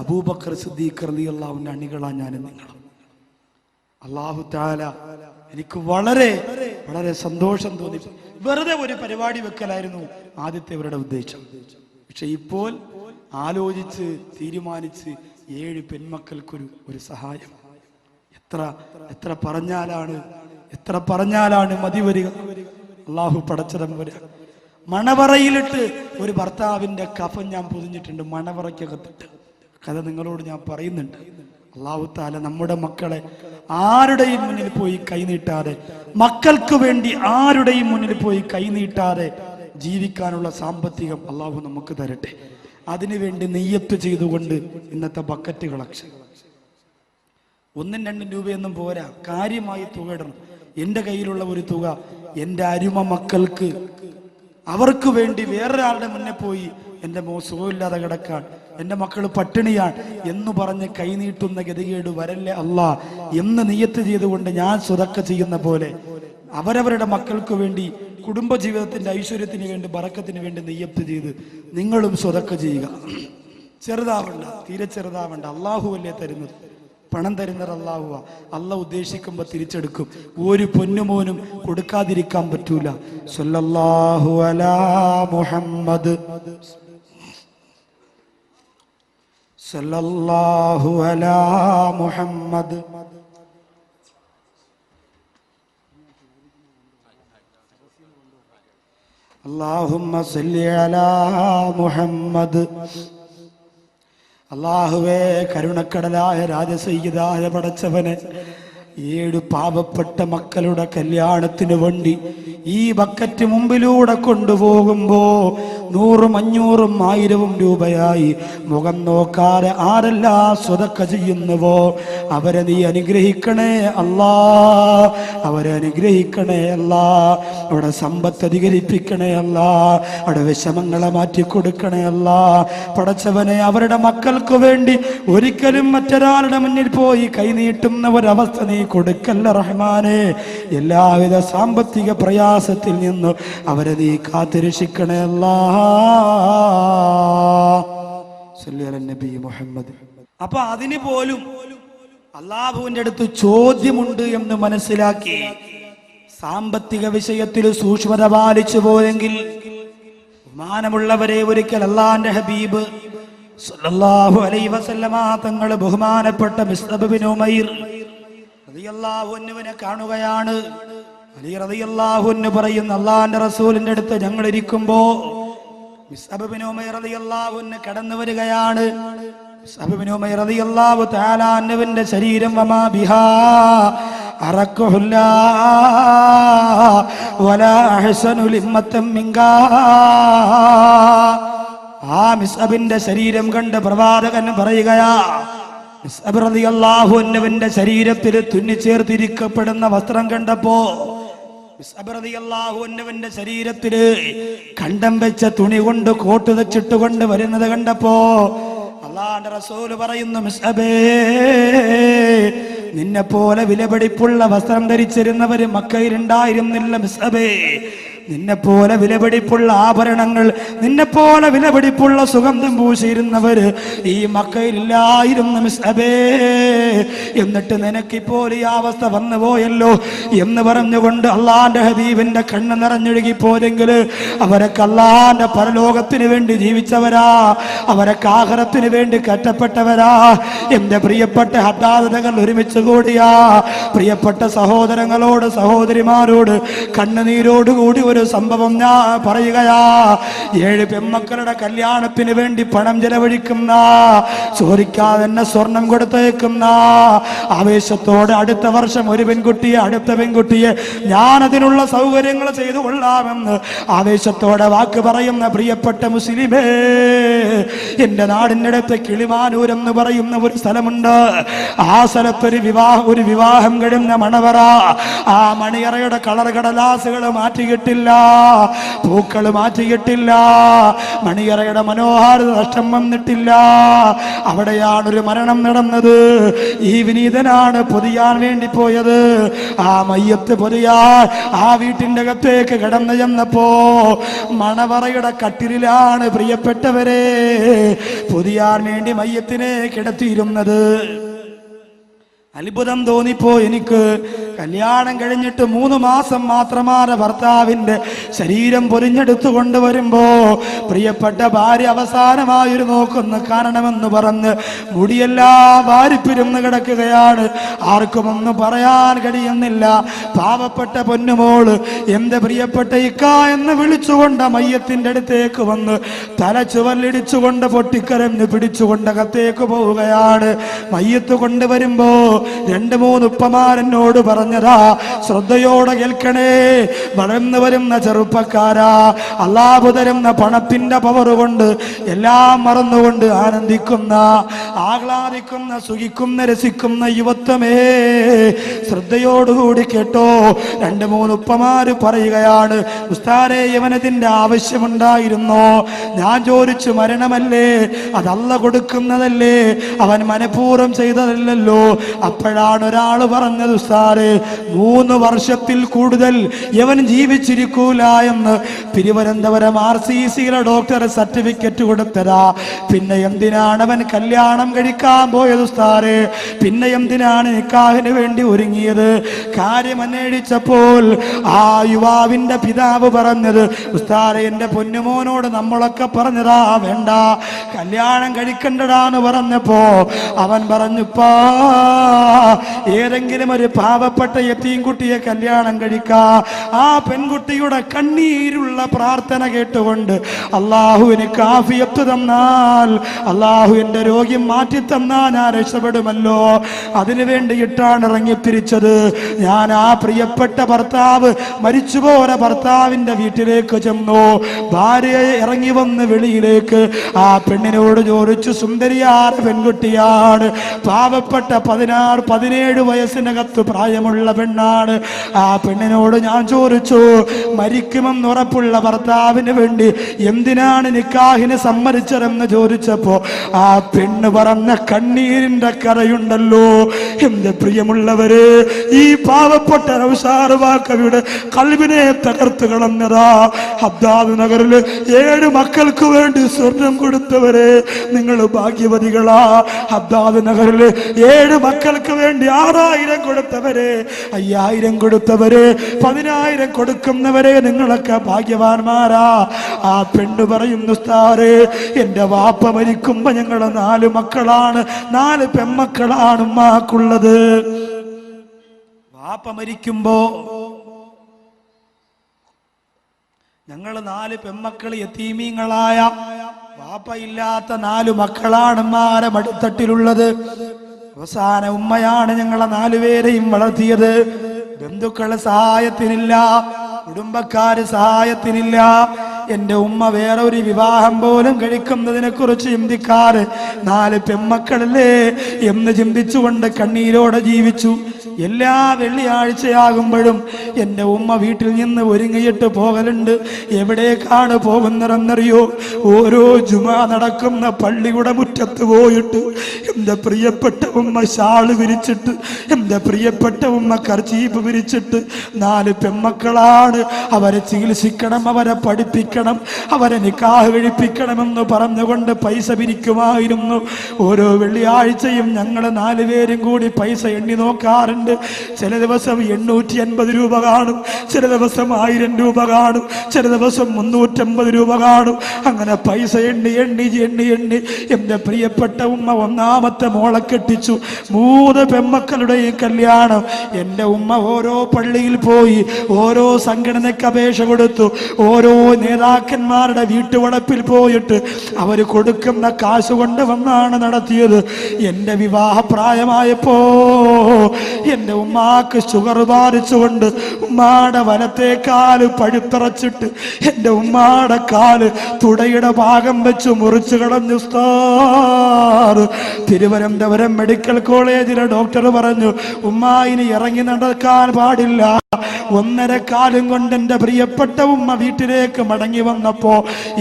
അബൂബക്കർ സിദ്ദീഖ് റളിയല്ലാഹു അൻഹു അണികളാ ഞാനും നിങ്ങളും. അല്ലാഹു തആല എനിക്ക് വളരെ വളരെ സന്തോഷം തോന്നി. വെറുതെ ഒരു പരിപാടി വെക്കലായിരുന്നു ആദ്യത്തെ ഇവരുടെ ഉദ്ദേശം. പക്ഷെ ഇപ്പോൾ ആലോചിച്ച് തീരുമാനിച്ച് 7 പെൺമക്കൾക്കൊരു സഹായം. എത്ര പറഞ്ഞാലാണ് മതി വരിക. അള്ളാഹു പടച്ചതം വരിക. മണവറയിലിട്ട് ഒരു ഭർത്താവിന്റെ കഫൻ ഞാൻ പൊതിഞ്ഞിട്ടുണ്ട്, മണവറയ്ക്കകത്തിട്ട്. കഥ നിങ്ങളോട് ഞാൻ പറയുന്നുണ്ട്. അല്ലാഹു തആല നമ്മുടെ മക്കളെ ആരുടെയും മുന്നിൽ പോയി കൈനീട്ടാതെ, മക്കൾക്ക് വേണ്ടി ആരുടെയും മുന്നിൽ പോയി കൈനീട്ടാതെ ജീവിക്കാനുള്ള സാമ്പത്തികം അല്ലാഹു നമുക്ക് തരട്ടെ. അതിനുവേണ്ടി നിയ്യത്ത് ചെയ്തുകൊണ്ട് ഇന്നത്തെ ബക്കറ്റ് കളക്ഷൻ 1-2 രൂപയൊന്നും പോരാ, കാര്യമായി തുക ഇടണം. എൻ്റെ കയ്യിലുള്ള ഒരു തുക എൻ്റെ അരുമ മക്കൾക്ക്, അവർക്ക് വേണ്ടി വേറൊരാളുടെ മുന്നേ പോയി എൻ്റെ സുഖമില്ലാതെ കിടക്കാൻ, എൻ്റെ മക്കൾ പട്ടിണിയാണ് എന്ന് പറഞ്ഞ് കൈനീട്ടുന്ന ഗതികേട് വരല്ലേ അല്ലാ എന്ന് നിയ്യത്ത് ചെയ്തുകൊണ്ട് ഞാൻ സ്വതക്ക ചെയ്യുന്ന പോലെ അവരവരുടെ മക്കൾക്ക് വേണ്ടി, കുടുംബജീവിതത്തിന്റെ ഐശ്വര്യത്തിന് വേണ്ടി, ബറക്കത്തിന് വേണ്ടി നിയ്യത്ത് ചെയ്ത് നിങ്ങളും സ്വതക്ക ചെയ്യുക. ചെറുതാവണ്ട, തീരെ ചെറുതാവണ്ട. അല്ലാഹു അല്ലേ തരുന്നത്, പണം തരുന്നത് അല്ലാഹുവാ. അല്ലാഹ് ഉദ്ദേശിക്കുമ്പോൾ തിരിച്ചെടുക്കും. ഒരു പൊന്നുമോനും കൊടുക്കാതിരിക്കാൻ പറ്റൂല. സല്ലല്ലാഹു അലാ മുഹമ്മദ്, സല്ലല്ലാഹു അലാ മുഹമ്മദ്. അല്ലാഹുമ്മ സല്ലി അലാ മുഹമ്മദ്. അല്ലാഹുവേ, കരുണക്കടലായ രാജസയ്യിദായ പടച്ചവനെ, 7 പാവപ്പെട്ട മക്കളുടെ കല്യാണത്തിന് വേണ്ടി ഈ ബക്കറ്റ് മുമ്പിലൂടെ കൊണ്ടുപോകുമ്പോ 100, 500, 1000 രൂപയായി മുഖം നോക്കാതെ ആരെല്ലാം സ്വതക്ക ചെയ്യുന്നുവോ അവരെ നീ അനുഗ്രഹിക്കണേ അല്ലാ, അവരെ അനുഗ്രഹിക്കണേ അല്ലാ. അവിടെ സമ്പത്ത് അധികരിപ്പിക്കണേ അല്ലാ, അവിടെ വിഷമങ്ങളെ മാറ്റിക്കൊടുക്കണേ അല്ലാ. പടച്ചവനെ, അവരുടെ മക്കൾക്ക് വേണ്ടി ഒരിക്കലും മറ്റൊരാളുടെ മുന്നിൽ പോയി കൈനീട്ടുന്ന ഒരവസ്ഥ നീ കൊടുക്കല്ല റഹ്മാനെ. എല്ലാവിധ സാമ്പത്തിക പ്രയാസ പ്രയാസത്തിൽ നിന്ന് അവരെ നീ കാത്തുരക്ഷിക്കണേ അല്ലാഹ്. സ്വല്ലി അലൻ നബി മുഹമ്മദ്. അപ്പൊ അതിന് പോലും അള്ളാഹുവിന്റെ അടുത്ത് ചോദ്യമുണ്ട് എന്ന് മനസ്സിലാക്കി സാമ്പത്തിക വിഷയത്തിൽ സൂക്ഷ്മത പാലിച്ചു പോയെങ്കിൽ, ബഹുമാനമുള്ളവരെ, ഒരിക്കൽ അള്ളാന്റെ ഹബീബ് സല്ലല്ലാഹു അലൈഹി വസല്ലമ തങ്ങൾ ബഹുമാനപ്പെട്ട മിസ്അബ് ബിൻ ഉമൈർ റളിയല്ലാഹു അൻഹുവിനെ കാണുകയാണ്. അലി റളിയല്ലാഹു അൻഹു പറയുന്നു, അള്ളാന്റെ റസൂലിന്റെ അടുത്ത് ഞങ്ങൾ ഇരിക്കുമ്പോ മിസ്അബ് ബിൻ ഉമൈർ റളിയല്ലാഹു അൻഹു കടന്നു വരികയാണ്. മിസ്അബ് ബിൻ ഉമൈർ റളിയല്ലാഹു തആല അൻഹുവിന്റെ ശരീരം വമാ ബിഹാ അറഖുല്ലാ വലാ അഹ്സനു ലിമ്മത്തം മിൻകാ. ആ മിസ്അബിന്റെ ശരീരം കണ്ട് പ്രവാചകൻ പറയുകയാ, മിസ്അബ് റളിയല്ലാഹു അൻഹുവിന്റെ ശരീരത്തിൽ തുന്നിച്ചേർത്തിരിക്കപ്പെടുന്ന വസ്ത്രം കണ്ടപ്പോ, മിസ്അബ് റളിയല്ലാഹു അൻഹുവിന്റെ ശരീരത്തില് കണ്ടം വെച്ച തുണി കൊണ്ട് കോട്ട് വെച്ചിട്ടുകൊണ്ട് വരുന്നത് കണ്ടപ്പോ അല്ലാഹുവിന്റെ റസൂൽ പറയുന്നു, മിസ്അബേ, നിന്നെ പോലെ വിലപിടിപ്പുള്ള വസ്ത്രം ധരിച്ചിരുന്നവര് മക്കയിൽ ഉണ്ടായിരുന്നില്ല മിസ്അബേ. നിന്നെ പോലെ വിലപിടിപ്പുള്ള ആഭരണങ്ങൾ, നിന്നെ പോലെ വിലപിടിപ്പുള്ള സുഗന്ധം പൂശിയിരുന്നവര് ഈ മക്കയിലില്ലായിരുന്നു മിസ്അബേ. എന്നിട്ട് നിനക്കിപ്പോൾ ഈ അവസ്ഥ വന്നു പോയല്ലോ എന്ന് പറഞ്ഞുകൊണ്ട് അള്ളാന്റെ ഹബീബിന്റെ കണ്ണ് നിറഞ്ഞൊഴുകിപ്പോരെങ്കിൽ അവരൊക്കെ അള്ളാന്റെ പരലോകത്തിന് വേണ്ടി ജീവിച്ചവരാ, അവരൊക്കെ ആഖിറത്തിന് വേണ്ടി കറ്റപ്പെട്ടവരാ. എന്റെ പ്രിയപ്പെട്ട ഹദ്ദാദകൾ ഒരുമിച്ച് കൂടിയാ പ്രിയപ്പെട്ട സഹോദരങ്ങളോട് സഹോദരിമാരോട് കണ്ണുനീരോടുകൂടി ഒരു സംഭവം ഞാൻ പറയുകയാ. 7 പെൺമക്കളുടെ കല്യാണത്തിന് വേണ്ടി പണം ചെലവഴിക്കുന്ന, ചോദിക്കാതെ തന്നെ സ്വർണം കൊടുത്തേക്കുന്ന, ആവേശത്തോടെ അടുത്ത വർഷം ഒരു പെൺകുട്ടിയെ, അടുത്ത പെൺകുട്ടിയെ ഞാൻ അതിനുള്ള സൗകര്യങ്ങൾ ചെയ്തു കൊള്ളാമെന്ന് ആവേശത്തോടെ വാക്ക് പറയുന്ന പ്രിയപ്പെട്ട മുസ്ലിമേ, എന്റെ നാടിന്റെ അടുത്ത് കിളിമാനൂർ എന്ന് പറയുന്ന ഒരു സ്ഥലമുണ്ട്. ആ സ്ഥലത്തൊരു വിവാഹം കഴിയുന്ന മണവറ. ആ മണിയറയുടെ കളർ കടലാസുകൾ മാറ്റിയിട്ടില്ല, പൂക്കൾ മാറ്റിയിട്ടില്ല, മണിയറയുടെ മനോഹാരിത നഷ്ടം വന്നിട്ടില്ല. അവിടെയാണൊരു മരണം നടന്നത്. ഈ വിനീതനാണ് പൊതിയാൻ വേണ്ടി പോയത്. ആ മയ്യത്ത് പൊതിയാൻ ആ വീട്ടിന്റെ അകത്തേക്ക് കടന്നു ചെന്നപ്പോ മണവറയുടെ കട്ടിലാണ് പ്രിയപ്പെട്ടവരെ പൊതിയാൻ വേണ്ടി മയ്യത്തിനെ കിടത്തിയിരുന്നത്. അത്ഭുതം തോന്നിപ്പോ എനിക്ക്. കല്യാണം കഴിഞ്ഞിട്ട് 3 മാസം മാത്രമാണ് ഭർത്താവിന്റെ ശരീരം പൊരിഞ്ഞെടുത്തു കൊണ്ടുവരുമ്പോ പ്രിയപ്പെട്ട ഭാര്യ അവസാനമായൊരു നോക്കൊന്ന് കാണണമെന്ന് പറഞ്ഞ് മുടിയെല്ലാം വാരിപ്പിരുന്ന് കിടക്കുകയാണ്. ആർക്കും ഒന്നും പറയാൻ കഴിയുന്നില്ല. പാവപ്പെട്ട പൊന്നുമോള് എന്റെ പ്രിയപ്പെട്ട ഇക്ക എന്ന് വിളിച്ചുകൊണ്ട് മയ്യത്തിന്റെ അടുത്തേക്ക് വന്ന് തല ചുവലിടിച്ചുകൊണ്ട് പൊട്ടിക്കരഞ്ഞ് പിടിച്ചുകൊണ്ട് അകത്തേക്ക് പോവുകയാണ്. മയ്യത്ത് കൊണ്ടുവരുമ്പോ 2-3 ഉപ്പമാരെന്നോട് പറഞ്ഞതാ, ശ്രദ്ധയോടെ കേൾക്കണേ, വളർന്നു വരുന്ന ചെറുപ്പക്കാരാ, അല്ലാഹു തരുന്ന പണത്തിന്റെ പവർ കൊണ്ട് എല്ലാം മറന്നുകൊണ്ട് ആനന്ദിക്കുന്ന, ആഹ്ലാദിക്കുന്ന, സുഖിക്കുന്ന, രസിക്കുന്ന യുവത്വമേ, ശ്രദ്ധയോടുകൂടി കേട്ടോ. 2-3 ഉപ്പമാര് പറയുകയാണ്, ഉസ്താദേ, ഇവനതിന്റെ ആവശ്യമുണ്ടായിരുന്നോ? ഞാൻ ചോദിച്ചു, മരണമല്ലേ, അതല്ല കൊടുക്കുന്നതല്ലേ, അവൻ മനഃപൂർവ്വം ചെയ്തതല്ലല്ലോ. അപ്പോഴാണ് ഒരാൾ പറഞ്ഞത്, ഉസ്താദേ, 3 വർഷത്തിൽ കൂടുതൽ ഇവൻ ജീവിച്ചിരിക്കൂല എന്ന് തിരുവനന്തപുരം RCCയിലെ ഡോക്ടർ സർട്ടിഫിക്കറ്റ് കൊടുത്തതാ. പിന്നെ എന്തിനാണ് അവൻ കല്യാണം കഴിക്കാൻ പോയത് ഉസ്താദേ? പിന്നെ എന്തിനാണ് നിക്കാഹിന് വേണ്ടി ഒരുങ്ങിയത്? കാര്യം അന്വേഷിച്ചപ്പോൾ ആ യുവാവിന്റെ പിതാവ് പറഞ്ഞത്, ഉസ്താദേ, എന്റെ പൊന്നുമോനോട് നമ്മളൊക്കെ പറഞ്ഞതാ, വേണ്ട, കല്യാണം കഴിക്കണ്ടടാന്ന് പറഞ്ഞപ്പോ അവൻ പറഞ്ഞു, ഏതെങ്കിലും ഒരു പാവപ്പെട്ട യതീം കുട്ടിയെ കല്യാണം കഴിക്കാ. ആ പെൺകുട്ടിയുടെ കണ്ണീരുള്ള പ്രാർത്ഥന കേട്ടുകൊണ്ട് അള്ളാഹു എനിക്ക് ആഫിയത്ത് തന്നാൽ, അള്ളാഹു എന്റെ രോഗ്യം മാറ്റി തന്നാൽ ഞാൻ രക്ഷപ്പെടുമല്ലോ. അതിനു വേണ്ടിയിട്ടാണ് ഇറങ്ങിത്തിരിച്ചത്. ഞാൻ ആ പ്രിയപ്പെട്ട ഭർത്താവ് മരിച്ചുപോയ ഭർത്താവിന്റെ വീട്ടിലേക്ക് ചെന്നു. ഭാര്യയെ ഇറങ്ങി വന്ന് വെളിയിലേക്ക് ആ പെണ്ണിനോട് ചോദിച്ചു, സുന്ദരിയായ പെൺകുട്ടിയാണ്, പാവപ്പെട്ട 16-17 വയസ്സിനകത്ത് പ്രായമുള്ള പെണ്ണാണ്. ആ പെണ്ണിനോട് ഞാൻ ചോദിച്ചു, മരിക്കുമെന്ന് ഉറപ്പുള്ള ഭർത്താവിന് വേണ്ടി എന്തിനാണ് നിക്കാഹിന് സമ്മതിച്ചതെന്ന് ചോദിച്ചപ്പോ ആ പെണ്ണ് പറഞ്ഞ കണ്ണീരിന്റെ കരയുണ്ടല്ലോ എന്റെ പ്രിയമുള്ളവര്, ഈ പാവപ്പെട്ട നൗഷാദ് ബാക്കവിയുടെ കൽബിനെ തകർത്ത് കളഞ്ഞതാ. ഹദ്ദാദ് നഗറില് 7 മക്കൾക്ക് വേണ്ടി സ്വർണം കൊടുത്തവരെ നിങ്ങൾ ഭാഗ്യവതികളാ. ഹദ്ദാദ് നഗറില് 7 മക്കൾക്ക് വേണ്ടി 6000 കൊടുത്തവരെ, 5000 കൊടുത്തവരെ, 10000 കൊടുക്കുന്നവരെ നിങ്ങളൊക്കെ ഭാഗ്യവാന്മാരാ. ആ പെണ്ണ് പറയുന്നു, ഉസ്താദേ എന്റെ വാപ്പ മരിക്കുമ്പോ ഞങ്ങള് 4 മക്കളാണ്, 4 പെൺമക്കളാണ് ഉമ്മാക്കുള്ളത്. വാപ്പ മരിക്കുമ്പോ ഞങ്ങള് 4 പെൺമക്കൾ യതീമീങ്ങളായ വാപ്പ ഇല്ലാത്ത 4 മക്കളാണ് ഉമ്മാരെ മടിത്തട്ടിലുള്ളത്. അവസാന ഉമ്മയാണ് ഞങ്ങളെ 4 പേരെയും വളർത്തിയത്. ബന്ധുക്കള് സഹായത്തിനില്ല, കുടുംബക്കാര് സഹായത്തിനില്ല. എന്റെ ഉമ്മ വേറെ ഒരു വിവാഹം പോലും കഴിക്കുന്നതിനെ കുറിച്ച് ചിന്തിക്കാറ് 4 പെൺമക്കളല്ലേ എന്ന് ചിന്തിച്ചുകൊണ്ട് കണ്ണീരോടെ ജീവിച്ചു. എല്ലാ വെള്ളിയാഴ്ചയാകുമ്പോഴും എന്റെ ഉമ്മ വീട്ടിൽ നിന്ന് ഒരുങ്ങിയിട്ട് പോകലുണ്ട്. എവിടേക്കാണ് പോകുന്നതെന്നറിയോ? ഓരോ ജുമാ നടക്കുന്ന പള്ളിയുടെ മുറ്റത്ത് പോയിട്ട് എന്റെ പ്രിയപ്പെട്ട ഉമ്മ ഷാള് വിരിച്ചിട്ട്, എന്റെ പ്രിയപ്പെട്ട ഉമ്മ കർച്ചീപ്പ് വിരിച്ചിട്ട് 4 പെൺമക്കളാണ്, അവരെ ചികിത്സിക്കണം, അവരെ പഠിപ്പിക്കണം, അവരെ നിക്കാഹ് കഴിപ്പിക്കണമെന്ന് പറഞ്ഞുകൊണ്ട് പൈസ പിരിക്കുമായിരുന്നു. ഓരോ വെള്ളിയാഴ്ചയും ഞങ്ങൾ 4 പേരും കൂടി പൈസ എണ്ണി നോക്കാറുണ്ട്. ചില ദിവസം 850 രൂപ കാണും, ചില ദിവസം 1000 രൂപ കാണും, ചില ദിവസം 350 രൂപ കാണും. അങ്ങനെ പൈസ എണ്ണി എണ്ണി എണ്ണി എണ്ണി എന്റെ പ്രിയപ്പെട്ട ഉമ്മ 1ാമത്തെ മോളെ കെട്ടിച്ചു. 3 പെൺമക്കളുടെയും കല്യാണം. എന്റെ ഉമ്മ ഓരോ പള്ളിയിൽ പോയി ഓരോ സംഘടനയ്ക്ക് അപേക്ഷ കൊടുത്തു. ഓരോ നേതാക്കന്മാരുടെ വീട്ടുവളപ്പിൽ പോയിട്ട് അവര് കൊടുക്കുന്ന കാശ് കൊണ്ട് വന്നാണ് നടത്തിയത്. എന്റെ വിവാഹപ്രായമായപ്പോ എന്റെ ഉമ്മാക്ക് ഷുഗർ ബാധിച്ചുകൊണ്ട് ഉമ്മാടെ വലത്തേക്കാല് പഴുത്തറച്ചിട്ട് എന്റെ ഉമ്മാടെ കാല് തുടയുടെ ഭാഗം വെച്ച് മുറിച്ചു കളഞ്ഞു. തിരുവനന്തപുരം മെഡിക്കൽ കോളേജിലെ ഡോക്ടർ പറഞ്ഞു, ഉമ്മ ഇനി ഇറങ്ങി നടക്കാൻ പാടില്ല. 1.5 കാലം കൊണ്ട് എന്റെ പ്രിയപ്പെട്ട ഉമ്മ വീട്ടിലേക്ക് മടങ്ങി വന്നപ്പോ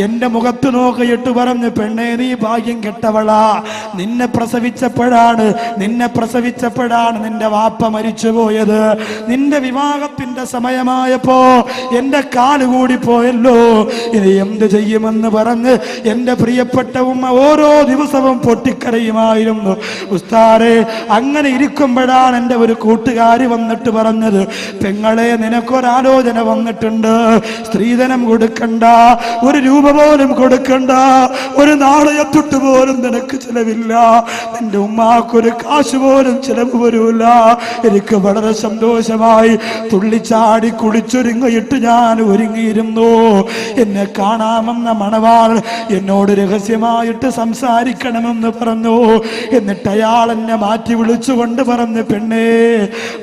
എന്റെ മുഖത്ത് നോക്കിയിട്ട് പറഞ്ഞു, പെണ്ണേ നീ ഭാഗ്യം കെട്ടവളാ, നിന്നെ പ്രസവിച്ചപ്പോഴാണ് നിന്റെ വാപ്പ മരിച്ചുപോയത്. നിന്റെ വിവാഹത്തിന്റെ സമയമായപ്പോ എന്റെ കാലുകൂടി പോയല്ലോ, ഇനി എന്ത് ചെയ്യുമെന്ന് പറഞ്ഞ് എന്റെ പ്രിയപ്പെട്ട ഉമ്മ ഓരോ ദിവസവും പൊട്ടിക്കരയുമായിരുന്നു. ഉസ്താദേ, അങ്ങനെ ഇരിക്കുമ്പോഴാണ് എന്റെ ഒരു കൂട്ടുകാരി വന്നിട്ട് പറഞ്ഞത്, പെങ്ങളെ നിനക്കൊരാലോചന വന്നിട്ടുണ്ട്, സ്ത്രീധനം കൊടുക്കണ്ട, 1 രൂപ പോലും കൊടുക്കണ്ട, 1 നാണയത്തൊട്ട് പോലും നിനക്ക് ചിലവില്ല, നിന്റെ ഉമ്മാക്കൊരു കാശ് പോലും ചിലവ് വരൂല. എനിക്ക് വളരെ സന്തോഷമായി. തുള്ളിച്ചാടി കുളിച്ചൊരുങ്ങിയിട്ട് ഞാൻ ഒരുങ്ങിയിരുന്നു. എന്നെ കാണാമെന്ന മണവാൾ എന്നോട് രഹസ്യമായിട്ട് സംസാരിക്കണമെന്ന് പറഞ്ഞു. എന്നിട്ട് അയാൾ എന്നെ മാറ്റി വിളിച്ചുകൊണ്ട് പറഞ്ഞു, പെണ്ണേ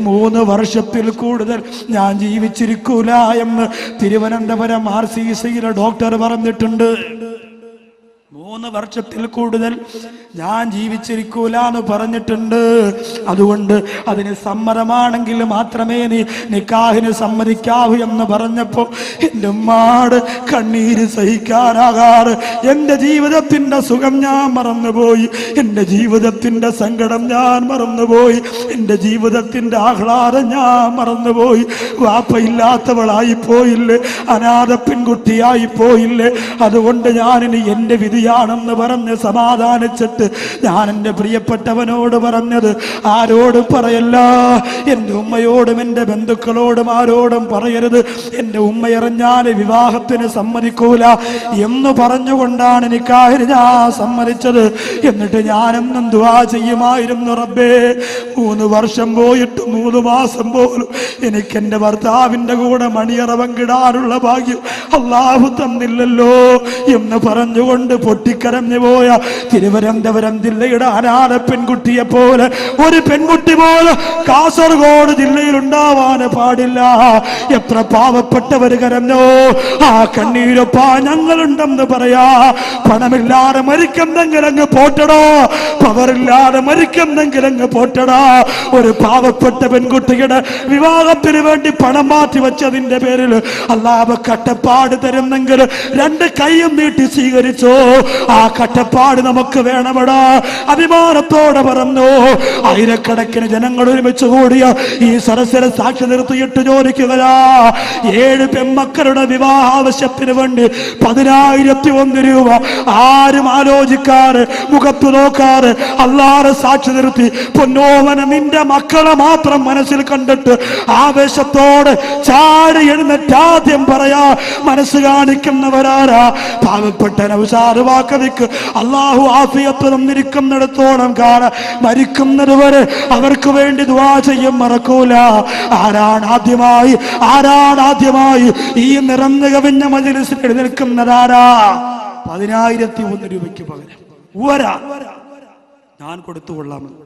3 വർഷത്തിൽ കൂടുതൽ ഞാൻ ജീവിച്ചിരിക്കൂല എന്ന് തിരുവനന്തപുരം RCCയിലെ ഡോക്ടർ പറഞ്ഞിട്ടുണ്ട്. 3 വർഷത്തിൽ കൂടുതൽ ഞാൻ ജീവിച്ചിരിക്കൂല എന്ന് പറഞ്ഞിട്ടുണ്ട്. അതുകൊണ്ട് അതിന് സമ്മതമാണെങ്കിൽ മാത്രമേ നീ നിക്കാഹിന് സമ്മതിക്കാവൂ എന്ന് പറഞ്ഞപ്പോ എൻ്റെ ഉമ്മാട് കണ്ണീര് സഹിക്കാനാകാറ്. എൻ്റെ ജീവിതത്തിന്റെ സുഖം ഞാൻ മറന്നുപോയി, എൻ്റെ ജീവിതത്തിന്റെ സങ്കടം ഞാൻ മറന്നുപോയി, എൻ്റെ ജീവിതത്തിന്റെ ആഹ്ലാദം ഞാൻ മറന്നുപോയി. വാപ്പയില്ലാത്തവളായി പോയില്ലേ, അനാഥ പെൺകുട്ടിയായി പോയില്ലേ, അതുകൊണ്ട് ഞാനിനി എൻ്റെ വിധിയാണെന്ന് പറഞ്ഞ് സമാധാനിച്ചിട്ട് ഞാൻ എൻ്റെ പ്രിയപ്പെട്ടവനോട് പറഞ്ഞത്, ആരോടും പറയല്ല, എൻ്റെ ഉമ്മയോടും എൻ്റെ ബന്ധുക്കളോടും ആരോടും പറയരുത്, എൻ്റെ ഉമ്മയറിഞ്ഞാൽ വിവാഹത്തിന് സമ്മതിക്കൂല എന്ന് പറഞ്ഞുകൊണ്ടാണ് നിക്കാഹിന് ഞാൻ സമ്മതിച്ചത്. എന്നിട്ട് ഞാനെന്നും ദുആ ചെയ്യുമായിരുന്നു, റബ്ബേ 3 വർഷം പോയിട്ട് 3 മാസം പോലും എനിക്ക് എൻ്റെ ഭർത്താവിൻ്റെ കൂടെ മണിയറ പങ്കിടാനുള്ള ഭാഗ്യം അല്ലാഹു തന്നില്ലല്ലോ എന്ന് പറഞ്ഞുകൊണ്ട് പൊട്ടിക്കരഞ്ഞു പോയ തിരുവനന്തപുരം ജില്ലയുടെ അനാഥ പെൺകുട്ടിയെ പോലെ ഒരു പെൺകുട്ടി പോലെ കാസർഗോഡ് ജില്ലയിൽ ഉണ്ടാവാൻ പാടില്ല. എത്ര പാവപ്പെട്ടവര് കരഞ്ഞോ, ആ കണ്ണീരൊപ്പാ ഞങ്ങളുണ്ടെന്ന് പറയാ. പണമില്ലാതെ മരിക്കുന്നെങ്കിൽ അങ്ങ് പോട്ടടോ, പവറില്ലാതെ മരിക്കുന്നെങ്കിൽ അങ്ങ് പോട്ടടാ. ഒരു പാവപ്പെട്ട പെൺകുട്ടിയുടെ വിവാഹത്തിന് വേണ്ടി പണം മാറ്റി വെച്ചതിന്റെ പേരിൽ അല്ലാഹു കട്ടപ്പാട് തരുന്നെങ്കിൽ 2 കൈയും നീട്ടി സ്വീകരിച്ചോ. ആ കട്ടപ്പാട് നമുക്ക് വേണമടാ. അഭിമാനത്തോടെ പറഞ്ഞു. ആയിരക്കണക്കിന് ജനങ്ങൾ ഒരുമിച്ച് കൂടിയ ഈ സരസ്വര സാക്ഷി നിർത്തിയിട്ട് ചോദിക്കുകയാ, 7 പെൺമക്കളുടെ വിവാഹ ആവശ്യത്തിന് വേണ്ടി 10,001 രൂപ. ആരും ആലോചിക്കാറ്, മുഖത്തു നോക്കാറ്, അല്ലാഹുവെ സാക്ഷി നിർത്തി. പൊന്നോമന നിന്റെ മക്കളെ മാത്രം മനസ്സിൽ കണ്ടിട്ട് ആവേശത്തോടെ ചാടി എഴുന്നേറ്റ് ആദ്യം പറയാ മനസ്സ് കാണിക്കുന്നവരാരാ? പാവപ്പെട്ട നൗഷാദ് വാക്കവിക്ക് അള്ളാഹു ആഫിയത്ത് തന്നിരിക്കുന്നിടത്തോളം കാലം മരിക്കുന്നത് വരെ അവർക്ക് വേണ്ടി ദുആ ചെയ്യും, മറക്കൂല. ആരാണ് ആദ്യമായി ഈ നിറഞ്ഞു കവിഞ്ഞ മജ്‌ലിസിൽ എഴുന്നേൽക്കുന്നതാരാ? 10,001 രൂപയ്ക്ക് പകരം ഞാൻ കൊടുത്തുകൊള്ളാമെന്ന്.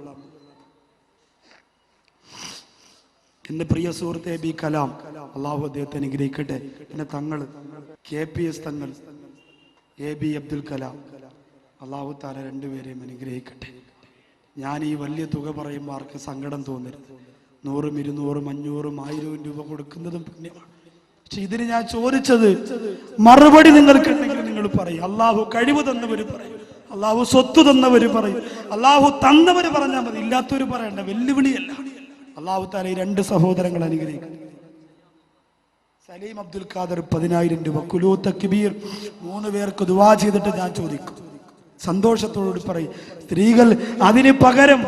എന്റെ പ്രിയ സുഹൃത്ത് എബി കലാം, അള്ളാഹു അദ്ദേഹത്തെ അനുഗ്രഹിക്കട്ടെ. പിന്നെ തങ്ങൾ KPS തങ്ങൾ, AB അബ്ദുൽ കലാം, അള്ളാഹു താല രണ്ടുപേരെയും അനുഗ്രഹിക്കട്ടെ. ഞാൻ ഈ വലിയ തുക പറയുമ്പോൾ ആർക്ക് സങ്കടം തോന്നരുത്. 100, 200, 500, 1000 രൂപ കൊടുക്കുന്നതും പുണ്യമാണ്. പക്ഷെ ഇതിന് ഞാൻ ചോദിച്ചത് മറുപടി നിങ്ങൾക്കുണ്ടെങ്കിൽ നിങ്ങൾ പറയും. അള്ളാഹു കഴിവ് തന്നവർ പറയും, അള്ളാഹു സ്വത്ത് തന്നവർ പറയും, അള്ളാഹു തന്നവർ പറഞ്ഞാൽ മതി, ഇല്ലാത്തവർ പറയണ്ട. വെല്ലുവിളിയല്ല. അള്ളാഹു താല ഈ 2 സഹോദരങ്ങൾ അനുഗ്രഹിക്കും. സലീം അബ്ദുൽ ഖാദർ 10,000 രൂപ. കുലൂ തക്ബീർ 3 പേർക്ക് ദുആ ചെയ്തിട്ട് ഞാൻ ചോദിക്കും, സന്തോഷത്തോടുകൂടി പറയും. സ്ത്രീകൾ അതിന് പകരം,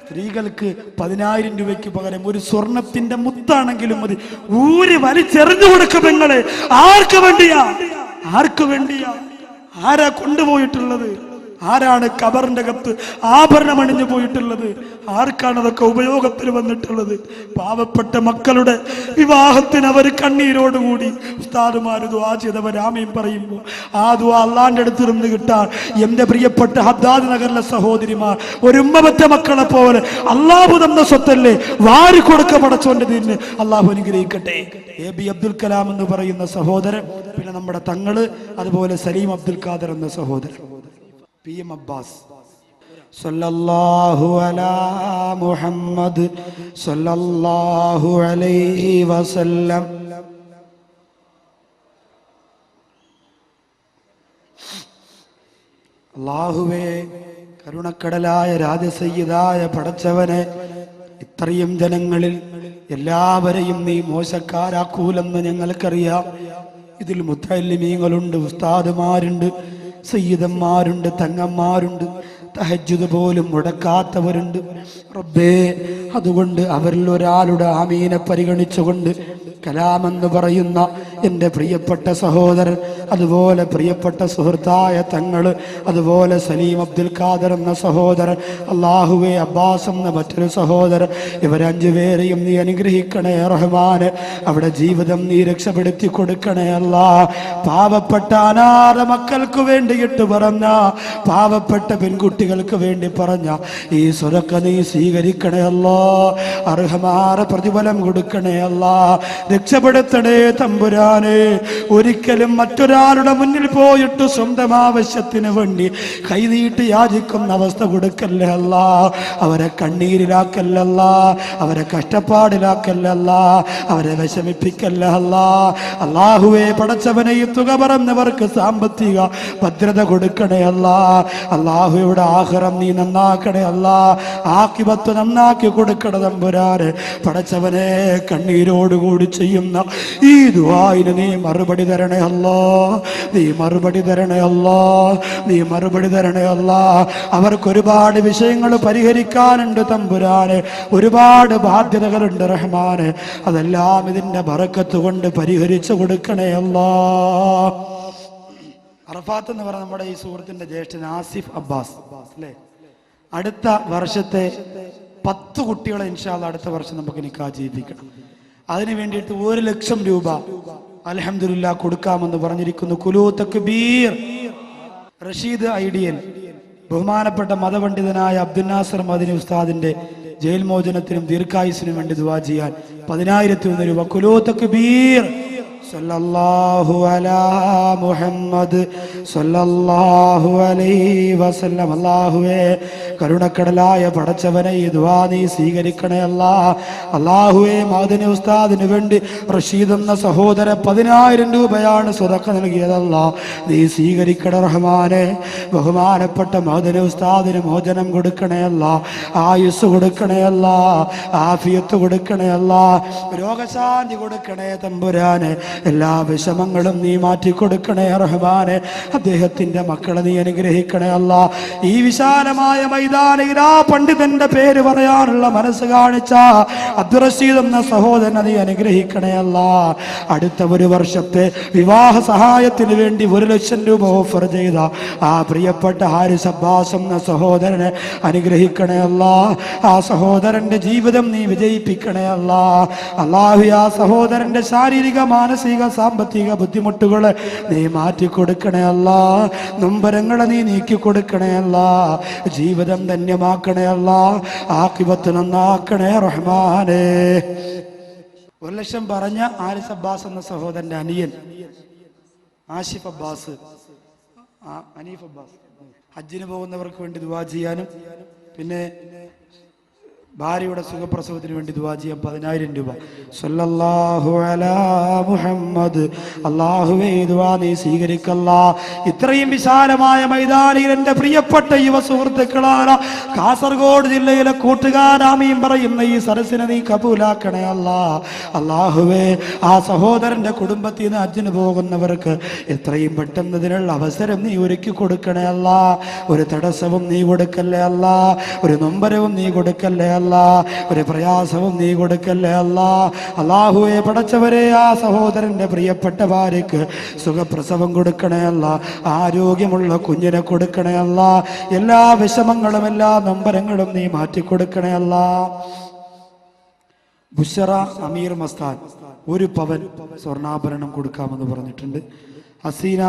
സ്ത്രീകൾക്ക് 10,000 രൂപയ്ക്ക് പകരം ഒരു സ്വർണത്തിന്റെ മുത്താണെങ്കിലും മതി, ഊരി വലിച്ചെറിഞ്ഞു കൊടുക്കും. നിങ്ങളെ ആർക്ക് വേണ്ടിയാ? ആരാ കൊണ്ടുപോയിട്ടുള്ളത്? ആരാണ് ഖബറിന്റെ അകത്ത് ആഭരണം അണിഞ്ഞു പോയിട്ടുള്ളത്? ആർക്കാണ് അതൊക്കെ ഉപയോഗത്തിൽ വന്നിട്ടുള്ളത്? പാവപ്പെട്ട മക്കളുടെ വിവാഹത്തിന് അവർ കണ്ണീരോടുകൂടി ഉസ്താദുമാര് ദുആ ചെയ്തവർ ആമീൻ പറയുമ്പോൾ ആ ദുആ അള്ളാന്റെ അടുത്ത് നിന്ന് കിട്ടാൻ എന്റെ പ്രിയപ്പെട്ട ഹദ്ദാദ് നഗറിലെ സഹോദരിമാർ ഒരു ഉമ്മ മക്കളെ പോലെ അള്ളാഹു തന്ന സ്വത്തല്ലേ വാരി കൊടുക്ക പടച്ചോന്റെ ദീനിന് അള്ളാഹു അനുഗ്രഹിക്കട്ടെ. AB അബ്ദുൽ കലാം എന്ന് പറയുന്ന സഹോദരൻ, പിന്നെ നമ്മുടെ തങ്ങള്, അതുപോലെ സലീം അബ്ദുൽ ഖാദർ എന്ന സഹോദരൻ. PM അബ്ബാസ് സല്ലല്ലാഹു അലാ മുഹമ്മദ് സല്ലല്ലാഹു അലൈഹി വസല്ലം. അല്ലാഹുവേ, കരുണക്കടലായ രാജസയ്യിദായ പടച്ചവനെ, ഇത്രയും ജനങ്ങളിൽ എല്ലാവരെയും നീ മോശക്കാരാക്കൂലെന്ന് ഞങ്ങൾക്കറിയാം. ഇതിൽ മുത്തഅല്ലിമീങ്ങളുണ്ട്, ഉസ്താദുമാരുണ്ട്, സയ്യിദന്മാരുണ്ട്, തങ്ങന്മാരുണ്ട്, തഹജ്ജുദ് പോലും മുടക്കാത്തവരുണ്ട്. റബ്ബേ, അതുകൊണ്ട് അവരിൽ ഒരാളുടെ ആമീനെ പരിഗണിച്ചുകൊണ്ട് കലാമെന്ന് പറയുന്ന എൻ്റെ പ്രിയപ്പെട്ട സഹോദരൻ, അതുപോലെ പ്രിയപ്പെട്ട സുഹൃത്തായ തങ്ങള്, അതുപോലെ സലീം അബ്ദുൽ ഖാദർ എന്ന സഹോദരൻ, അള്ളാഹുവേ അബ്ബാസ് എന്ന മറ്റൊരു സഹോദരൻ, ഇവർ5 പേരെയും നീ അനുഗ്രഹിക്കണേ റഹ്മാന്. അവിടെ ജീവിതം നീ രക്ഷപ്പെടുത്തി കൊടുക്കണേ അല്ലാ. പാവപ്പെട്ട അനാഥ മക്കൾക്ക് വേണ്ടിയിട്ട് പറഞ്ഞ, പാവപ്പെട്ട പെൺകുട്ടികൾക്ക് വേണ്ടി പറഞ്ഞ ഈ സ്വതക്ക നീ സ്വീകരിക്കണേ അല്ലാ. അർഹമായ പ്രതിഫലം കൊടുക്കണേ അല്ലാ. രക്ഷപ്പെടുത്തണേ തമ്പുരാനെ. ഒരിക്കലും മറ്റൊരാളുടെ മുന്നിൽ പോയിട്ട് സ്വന്തം ആവശ്യത്തിന് വേണ്ടി കൈനീട്ടി യാചിക്കുന്ന അവസ്ഥ കൊടുക്കല്ലേ അല്ലാ. അവരെ കണ്ണീരിലാക്കല്ല, അവരെ കഷ്ടപ്പാടിലാക്കല്ല, അവരെ വിഷമിപ്പിക്കല്ല അല്ലാ. അല്ലാഹുവേ, പടച്ചവനെ ഈ തുക പറഞ്ഞവർക്ക് സാമ്പത്തിക ഭദ്രത കൊടുക്കണേ അല്ലാ. അല്ലാഹുവിടെ ആഖിറം നീ നന്നാക്കണേ അല്ലാ. ആഖിബത്ത് നന്നാക്കി കൊടുക്കണ തമ്പുരാനെ. പടച്ചവനെ, കണ്ണീരോടുകൂടി ചെയ്യുന്ന ഈ ദുആഇന് നീ മറുപടി തരണേ അല്ലാ. നീ മറുപടി തരണേ അല്ലാ. നീ മറുപടി തരണേ അല്ലാ. അവർക്ക് ഒരുപാട് വിഷയങ്ങൾ പരിഹരിക്കാനുണ്ട് തമ്പുരാനെ, ഒരുപാട് ബാധ്യതകളുണ്ട് റഹ്മാനെ. അതെല്ലാം ഇതിന്റെ ബറക്കത്ത് കൊണ്ട് പരിഹരിച്ചു കൊടുക്കണേ അല്ലാ. അറഫാത്ത് എന്ന് പറഞ്ഞ നമ്മുടെ ഈ സുഹൃത്തിന്റെ ജ്യേഷ്ഠൻ ആസിഫ് അബ്ബാസ് അല്ലേ, അടുത്ത വർഷത്തെ 10 കുട്ടികളെ ഇൻഷാ അല്ലാഹ് അടുത്ത വർഷം നമുക്ക് നിക്കാഹ് ചെയ്യിപ്പിക്കണം. അതിനു വേണ്ടിയിട്ട് 1 ലക്ഷം രൂപ അൽഹംദുലില്ലാഹ് കൊടുക്കാമെന്ന് പറഞ്ഞിരിക്കുന്നു. കുലൂ തക്ബീർ. റഷീദ് ഐഡിയൽ, ബഹുമാനപ്പെട്ട മതപണ്ഡിതനായ അബ്ദുൽ നാസർ മദനി ഉസ്താദിന്റെ ജയിൽ മോചനത്തിനും ദീർഘായുസിനും വേണ്ടി ദുആ ചെയ്യാൻ 10,001 രൂപ. കുലൂ തക്ബീർ. സല്ലല്ലാഹു അലാ മുഹമ്മദ് സല്ലല്ലാഹു അലൈഹി വസല്ലം. അല്ലാഹുവേ കരുണക്കടലായ പടച്ചവനെ ഈ ദുആ നീ സ്വീകരിക്കണേ അല്ലാഹ്. അല്ലാഹുവേ മഅ്ദനി ഉസ്താദിന് വേണ്ടി റഷീദ് എന്ന സഹോദര 10,000 രൂപയാണ് സ്വതക്ക നൽകിയതല്ലാഹ്. നീ സ്വീകരിക്കണേ റഹ്മാനെ. ബഹുമാനപ്പെട്ട മഅ്ദനി ഉസ്താദിന് മോചനം കൊടുക്കണേ അല്ലാഹ്, ആയുസ് കൊടുക്കണേ അല്ലാഹ്, ആഫിയത്ത് കൊടുക്കണേ അല്ലാഹ്, രോഗശാന്തി കൊടുക്കണേ തമ്പുരാനെ. എല്ലാ വിഷമങ്ങളും നീ മാറ്റി കൊടുക്കണേ റഹ്മാനെ. അദ്ദേഹത്തിന്റെ മക്കളെ നീ അനുഗ്രഹിക്കണേ അല്ലാഹ്. ഈ വിശാലമായ മൈതാനിൽ ആ പണ്ഡിതന്റെ പേര് പറയാനുള്ള മനസ്സ് കാണിച്ച അബ്ദുർ റഷീദ് എന്ന സഹോദരനെ നീ അനുഗ്രഹിക്കണേ അല്ലാഹ്. അടുത്ത ഒരു വർഷത്തെ വിവാഹ സഹായത്തിന് വേണ്ടി 1,00,000 രൂപ ഓഫർ ചെയ്ത ആ പ്രിയപ്പെട്ട ഹാരിസ് അബ്ബാസ് എന്ന സഹോദരനെ അനുഗ്രഹിക്കണേ അല്ലാഹ്. ആ സഹോദരന്റെ ജീവിതം നീ വിജയിപ്പിക്കണേ അല്ലാഹ്. അല്ലാഹു ആ സഹോദരന്റെ ശാരീരിക മാനസിക സാമ്പത്തിക ബുദ്ധിമുട്ടുകളെ നീ മാറ്റി കൊടുക്കണേ അല്ലാഹ്. നൊമ്പരങ്ങളെ നീ നീക്കി കൊടുക്കണേ അല്ലാഹ്. ജീവിതം ധന്യമാക്കണേ അല്ലാഹ്. ആഖിബത്ത് നന്നാക്കണേ റഹ്മാനേ. 1,00,000 പറഞ്ഞ ഹാരിസ് അബ്ബാസ് എന്ന സഹോദരന്റെ അനിയൻ ആഷിഫ് അബ്ബാസ്, അനീഫ് അബ്ബാസ്, ഹജ്ജിന് പോകുന്നവർക്ക് വേണ്ടി ദുആ ചെയ്യാനും പിന്നെ ഭാര്യയുടെ സുഖപ്രസവത്തിന് വേണ്ടി ദുആ ചെയ്യാൻ 10,000 രൂപ. സല്ലല്ലാഹു അലാ മുഹമ്മദ്. അല്ലാഹുവേ ദുആ നീ സ്വീകരിക്കല്ലാ. ഇത്രയും വിശാലമായ മൈതാനിയിൽ എൻ്റെ പ്രിയപ്പെട്ട യുവ സുഹൃത്തുക്കളായ കാസർഗോഡ് ജില്ലയിലെ കൂട്ടുകാരാമീം പറയുന്ന ഈ സരസിനെ നീ കബൂലാക്കണേ അല്ലാ. അല്ലാഹുവേ ആ സഹോദരന്റെ കുടുംബത്തിൽ നിന്ന് ഹജ്ജിന് പോകുന്നവർക്ക് എത്രയും പെട്ടെന്ന് ഇതിനുള്ള അവസരം നീ ഒരുക്കി കൊടുക്കണേ അല്ലാ. ഒരു തടസ്സവും നീ കൊടുക്കല്ലേ അല്ലാ. ഒരു നൊമ്പരവും നീ കൊടുക്കല്ലേ അല്ലാ. ഒരു പ്രയാസവും നീ കൊടുക്കല്ലേ അല്ലാ. അല്ലാഹുവേ പടച്ചവരെ ആ സഹോദരന്റെ പ്രിയപ്പെട്ട ഭാര്യക്ക് സുഖപ്രസവം കൊടുക്കണേ അല്ലാ. ആരോഗ്യമുള്ള കുഞ്ഞിനെ കൊടുക്കണേ അല്ലാ. എല്ലാ വിഷമങ്ങളും എല്ലാ നൊമ്പരങ്ങളും നീ മാറ്റിക്കൊടുക്കണേ അല്ലാ. ബുഷറ അമീർ മസ്താൻ 1 പവൻ സ്വർണ്ണാഭരണം കൊടുക്കാമെന്ന് പറഞ്ഞിട്ടുണ്ട്. ഹസീന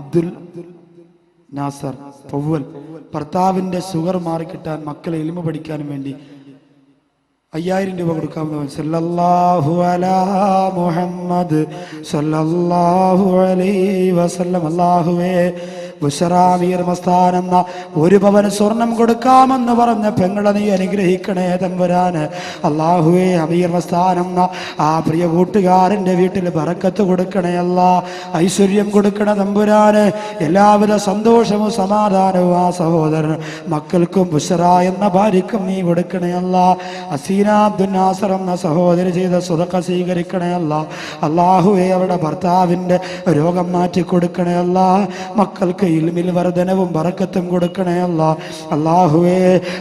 അബ്ദുൽ നാസർ പൗവൽ ഭർത്താവിന്റെ ഷുഗർ മാറിക്കിട്ടാൻ മക്കളെ ഇൽമ പഠിക്കാനും വേണ്ടി 5,000 രൂപ കൊടുക്കാമെന്ന്. സല്ലല്ലാഹു അലാ മുഹമ്മദ് സല്ലല്ലാഹു അലൈഹി വസല്ലം. അല്ലാഹുവേ ബുശറാമീർ മസ്താൻ എന്ന 1 പവൻ സ്വർണം കൊടുക്കാമെന്ന് പറഞ്ഞ പെങ്ങളെ നീ അനുഗ്രഹിക്കണേ തമ്പുരാന്. അല്ലാഹുവേ അമീർ മസ്താൻ എന്ന ആ പ്രിയ കൂട്ടുകാരന്റെ വീട്ടിൽ ബറക്കത്ത് കൊടുക്കണേ അല്ലാ. ഐശ്വര്യം കൊടുക്കണേ തമ്പുരാന്. എല്ലാവിധ സന്തോഷവും സമാധാനവും ആ സഹോദരൻ മക്കൾക്കും ബുശറ എന്ന ഭാര്യക്കും നീ കൊടുക്കണേ അല്ലാ. ഹസീന അബ്ദുൽ നാസർ എന്ന സഹോദരി ചെയ്ത സ്വതക്ക സ്വീകരിക്കണേ അല്ലാ. അല്ലാഹുവേ അവരുടെ ഭർത്താവിന്റെ രോഗം മാറ്റി കൊടുക്കണേ അല്ലാ. മക്കൾക്ക് ഇൽമിൽ വർധനവും ബറക്കത്തും കൊടുക്കണേ അല്ലാ. അല്ലാഹുവേ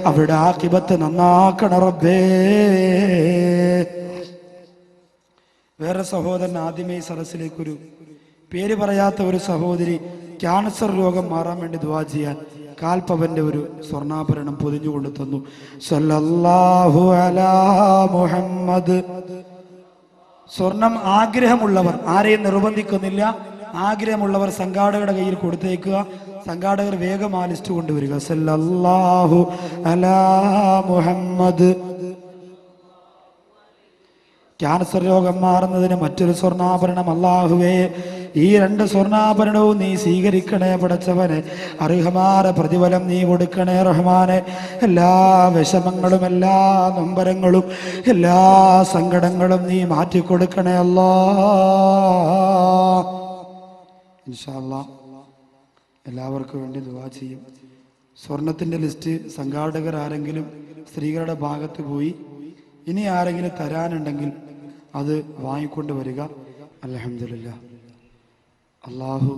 അവരുടെ ആഖിബത്ത് നന്നാക്കണ റബ്ബേ. വേറെ സഹോദരൻ ആദ്യമേ സരസിലേക്കൊരു പേര് പറയാത്ത ഒരു സഹോദരി ക്യാൻസർ രോഗം മാറാൻ വേണ്ടി ദുആ ചെയ്യാൻ 1/4 പവന്റെ ഒരു സ്വർണ്ണാഭരണം പൊതിഞ്ഞുകൊണ്ട് തന്നു. സല്ലല്ലാഹു അലാ മുഹമ്മദ്. സ്വർണം ആഗ്രഹമുള്ളവർ, ആരെയും നിർബന്ധിക്കുന്നില്ല, ആഗ്രഹമുള്ളവർ സംഘാടകരുടെ കയ്യിൽ കൊടുത്തേക്കുക. സംഘാടകർ വേഗം ആ ലിസ്റ്റ് കൊണ്ടുവരിക. സല്ലല്ലാഹു അലാ മുഹമ്മദ്. ക്യാൻസർ രോഗം മാറുന്നതിന് മറ്റൊരു സ്വർണ്ണാഭരണം. അല്ലാഹുവേ ഈ 2 സ്വർണ്ണാഭരണവും നീ സ്വീകരിക്കണേ പടച്ചവനെ. അർഹമായ പ്രതിഫലം നീ കൊടുക്കണേ റഹ്മാനെ. എല്ലാ വിഷമങ്ങളും എല്ലാ നൊമ്പരങ്ങളും എല്ലാ സങ്കടങ്ങളും നീ മാറ്റിക്കൊടുക്കണേ അല്ലാ. ഇൻഷാ അല്ലാ എല്ലാവർക്കും വേണ്ടി ദുആ ചെയ്യും. സ്വർണത്തിന്റെ ലിസ്റ്റ് സംഘാടകർ ആരെങ്കിലും സ്ത്രീകളുടെ ഭാഗത്ത് പോയി ഇനി ആരെങ്കിലും തരാനുണ്ടെങ്കിൽ അത് വാങ്ങിക്കൊണ്ട് വരിക. അൽഹംദുലില്ലാഹ്. അല്ലാഹു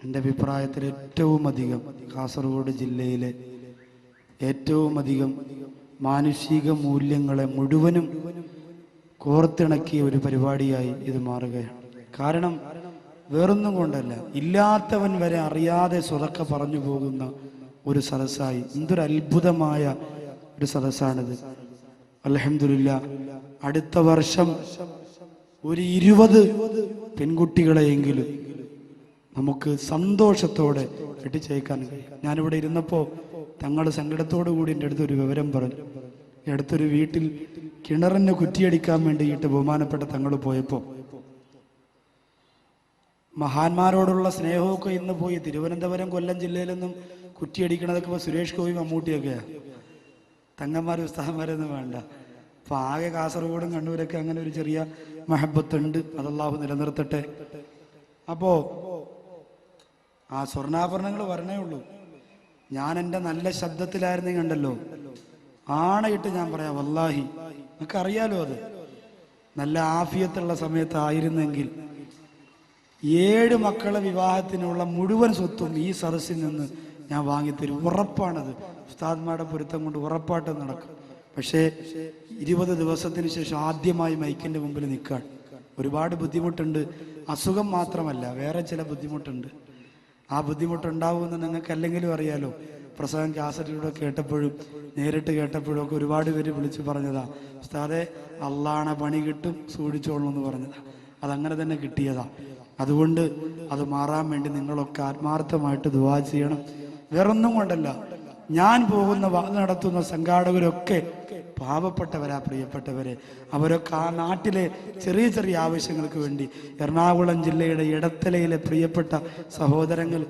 എൻ്റെ അഭിപ്രായത്തിൽ ഏറ്റവും അധികം കാസർഗോഡ് ജില്ലയിലെ ഏറ്റവും അധികം മാനുഷിക മൂല്യങ്ങളെ മുഴുവനും കോർത്തിണക്കിയ ഒരു പരിപാടിയായി ഇത് മാറുകയാണ്. കാരണം വേറൊന്നും കൊണ്ടല്ല, ഇല്ലാത്തവൻ വരെ അറിയാതെ സ്വതക്ക പറഞ്ഞു പോകുന്ന ഒരു സദസ്സായി. എന്തൊരു അത്ഭുതമായ ഒരു സദസ്സാണിത്. അൽഹംദുലില്ലാഹ്. അടുത്ത വർഷം ഒരു 20 പെൺകുട്ടികളെയെങ്കിലും നമുക്ക് സന്തോഷത്തോടെ കെട്ടിച്ചേക്കാൻ കഴിയും. ഞാനിവിടെ ഇരുന്നപ്പോൾ തങ്ങൾ സങ്കടത്തോടു കൂടി എൻ്റെ അടുത്തൊരു വിവരം പറഞ്ഞു. അടുത്തൊരു വീട്ടിൽ കിണറിന് കുറ്റിയടിക്കാൻ വേണ്ടിയിട്ട് ബഹുമാനപ്പെട്ട തങ്ങൾ പോയപ്പോൾ മഹാന്മാരോടുള്ള സ്നേഹമൊക്കെ ഇന്ന് പോയി. തിരുവനന്തപുരം, കൊല്ലം ജില്ലയിലൊന്നും കുറ്റിയടിക്കണതൊക്കെ ഇപ്പോൾ സുരേഷ് ഗോപി, മമ്മൂട്ടിയൊക്കെയാണ്. തങ്ങന്മാർ ഉസ്താദന്മാരൊന്നും വേണ്ട. അപ്പോൾ ആകെ കാസർഗോഡും കണ്ണൂരൊക്കെ അങ്ങനെ ഒരു ചെറിയ മഹബത്തുണ്ട്. അതല്ലാഹു നിലനിർത്തട്ടെ. അപ്പോൾ ആ സ്വർണ്ണാഭരണങ്ങൾ വരണേ ഉള്ളൂ. ഞാൻ എൻ്റെ നല്ല ശബ്ദത്തിലായിരുന്നെങ്കിൽ കണ്ടല്ലോ, ആണയിട്ട് ഞാൻ പറയാം, വല്ലാഹി നിനക്കറിയാലോ, അത് നല്ല ആഫിയത്തുള്ള സമയത്തായിരുന്നെങ്കിൽ 7 മക്കളെ വിവാഹത്തിനുള്ള മുഴുവൻ സ്വത്തും ഈ സദസ്സിൽ നിന്ന് ഞാൻ വാങ്ങിത്തരും. ഉറപ്പാണത്. ഉസ്താദ്മാരുടെ പൊരുത്തം കൊണ്ട് ഉറപ്പായിട്ട് നടക്കും. പക്ഷേ 20 ദിവസത്തിന് ശേഷം ആദ്യമായി മൈക്കിൻ്റെ മുമ്പിൽ നിൽക്കാൻ ഒരുപാട് ബുദ്ധിമുട്ടുണ്ട്. അസുഖം മാത്രമല്ല, വേറെ ചില ബുദ്ധിമുട്ടുണ്ട്. ആ ബുദ്ധിമുട്ടുണ്ടാവുമെന്ന് നിങ്ങൾക്ക് അല്ലെങ്കിലും അറിയാലോ. പ്രസംഗം കാസറ്റിലൂടെ കേട്ടപ്പോഴും നേരിട്ട് കേട്ടപ്പോഴും ഒക്കെ ഒരുപാട് പേര് വിളിച്ച് പറഞ്ഞതാ, ഉസ്താദെ അള്ളാണ പണി കിട്ടും, സൂക്ഷിച്ചോളൂ എന്ന് പറഞ്ഞതാ. അതങ്ങനെ തന്നെ കിട്ടിയതാ. അതുകൊണ്ട് അത് മാറാൻ വേണ്ടി നിങ്ങളൊക്കെ ആത്മാർത്ഥമായിട്ട് ദുആ ചെയ്യണം. വേറൊന്നും കൊണ്ടല്ല, ഞാൻ പോകുന്ന നടത്തുന്ന സംഘാടകരൊക്കെ പാവപ്പെട്ടവരാ, പ്രിയപ്പെട്ടവരെ. അവരൊക്കെ ആ നാട്ടിലെ ചെറിയ ചെറിയ ആവശ്യങ്ങൾക്ക് വേണ്ടി എറണാകുളം ജില്ലയുടെ ഇടത്തലയിലെ പ്രിയപ്പെട്ട സഹോദരങ്ങൾ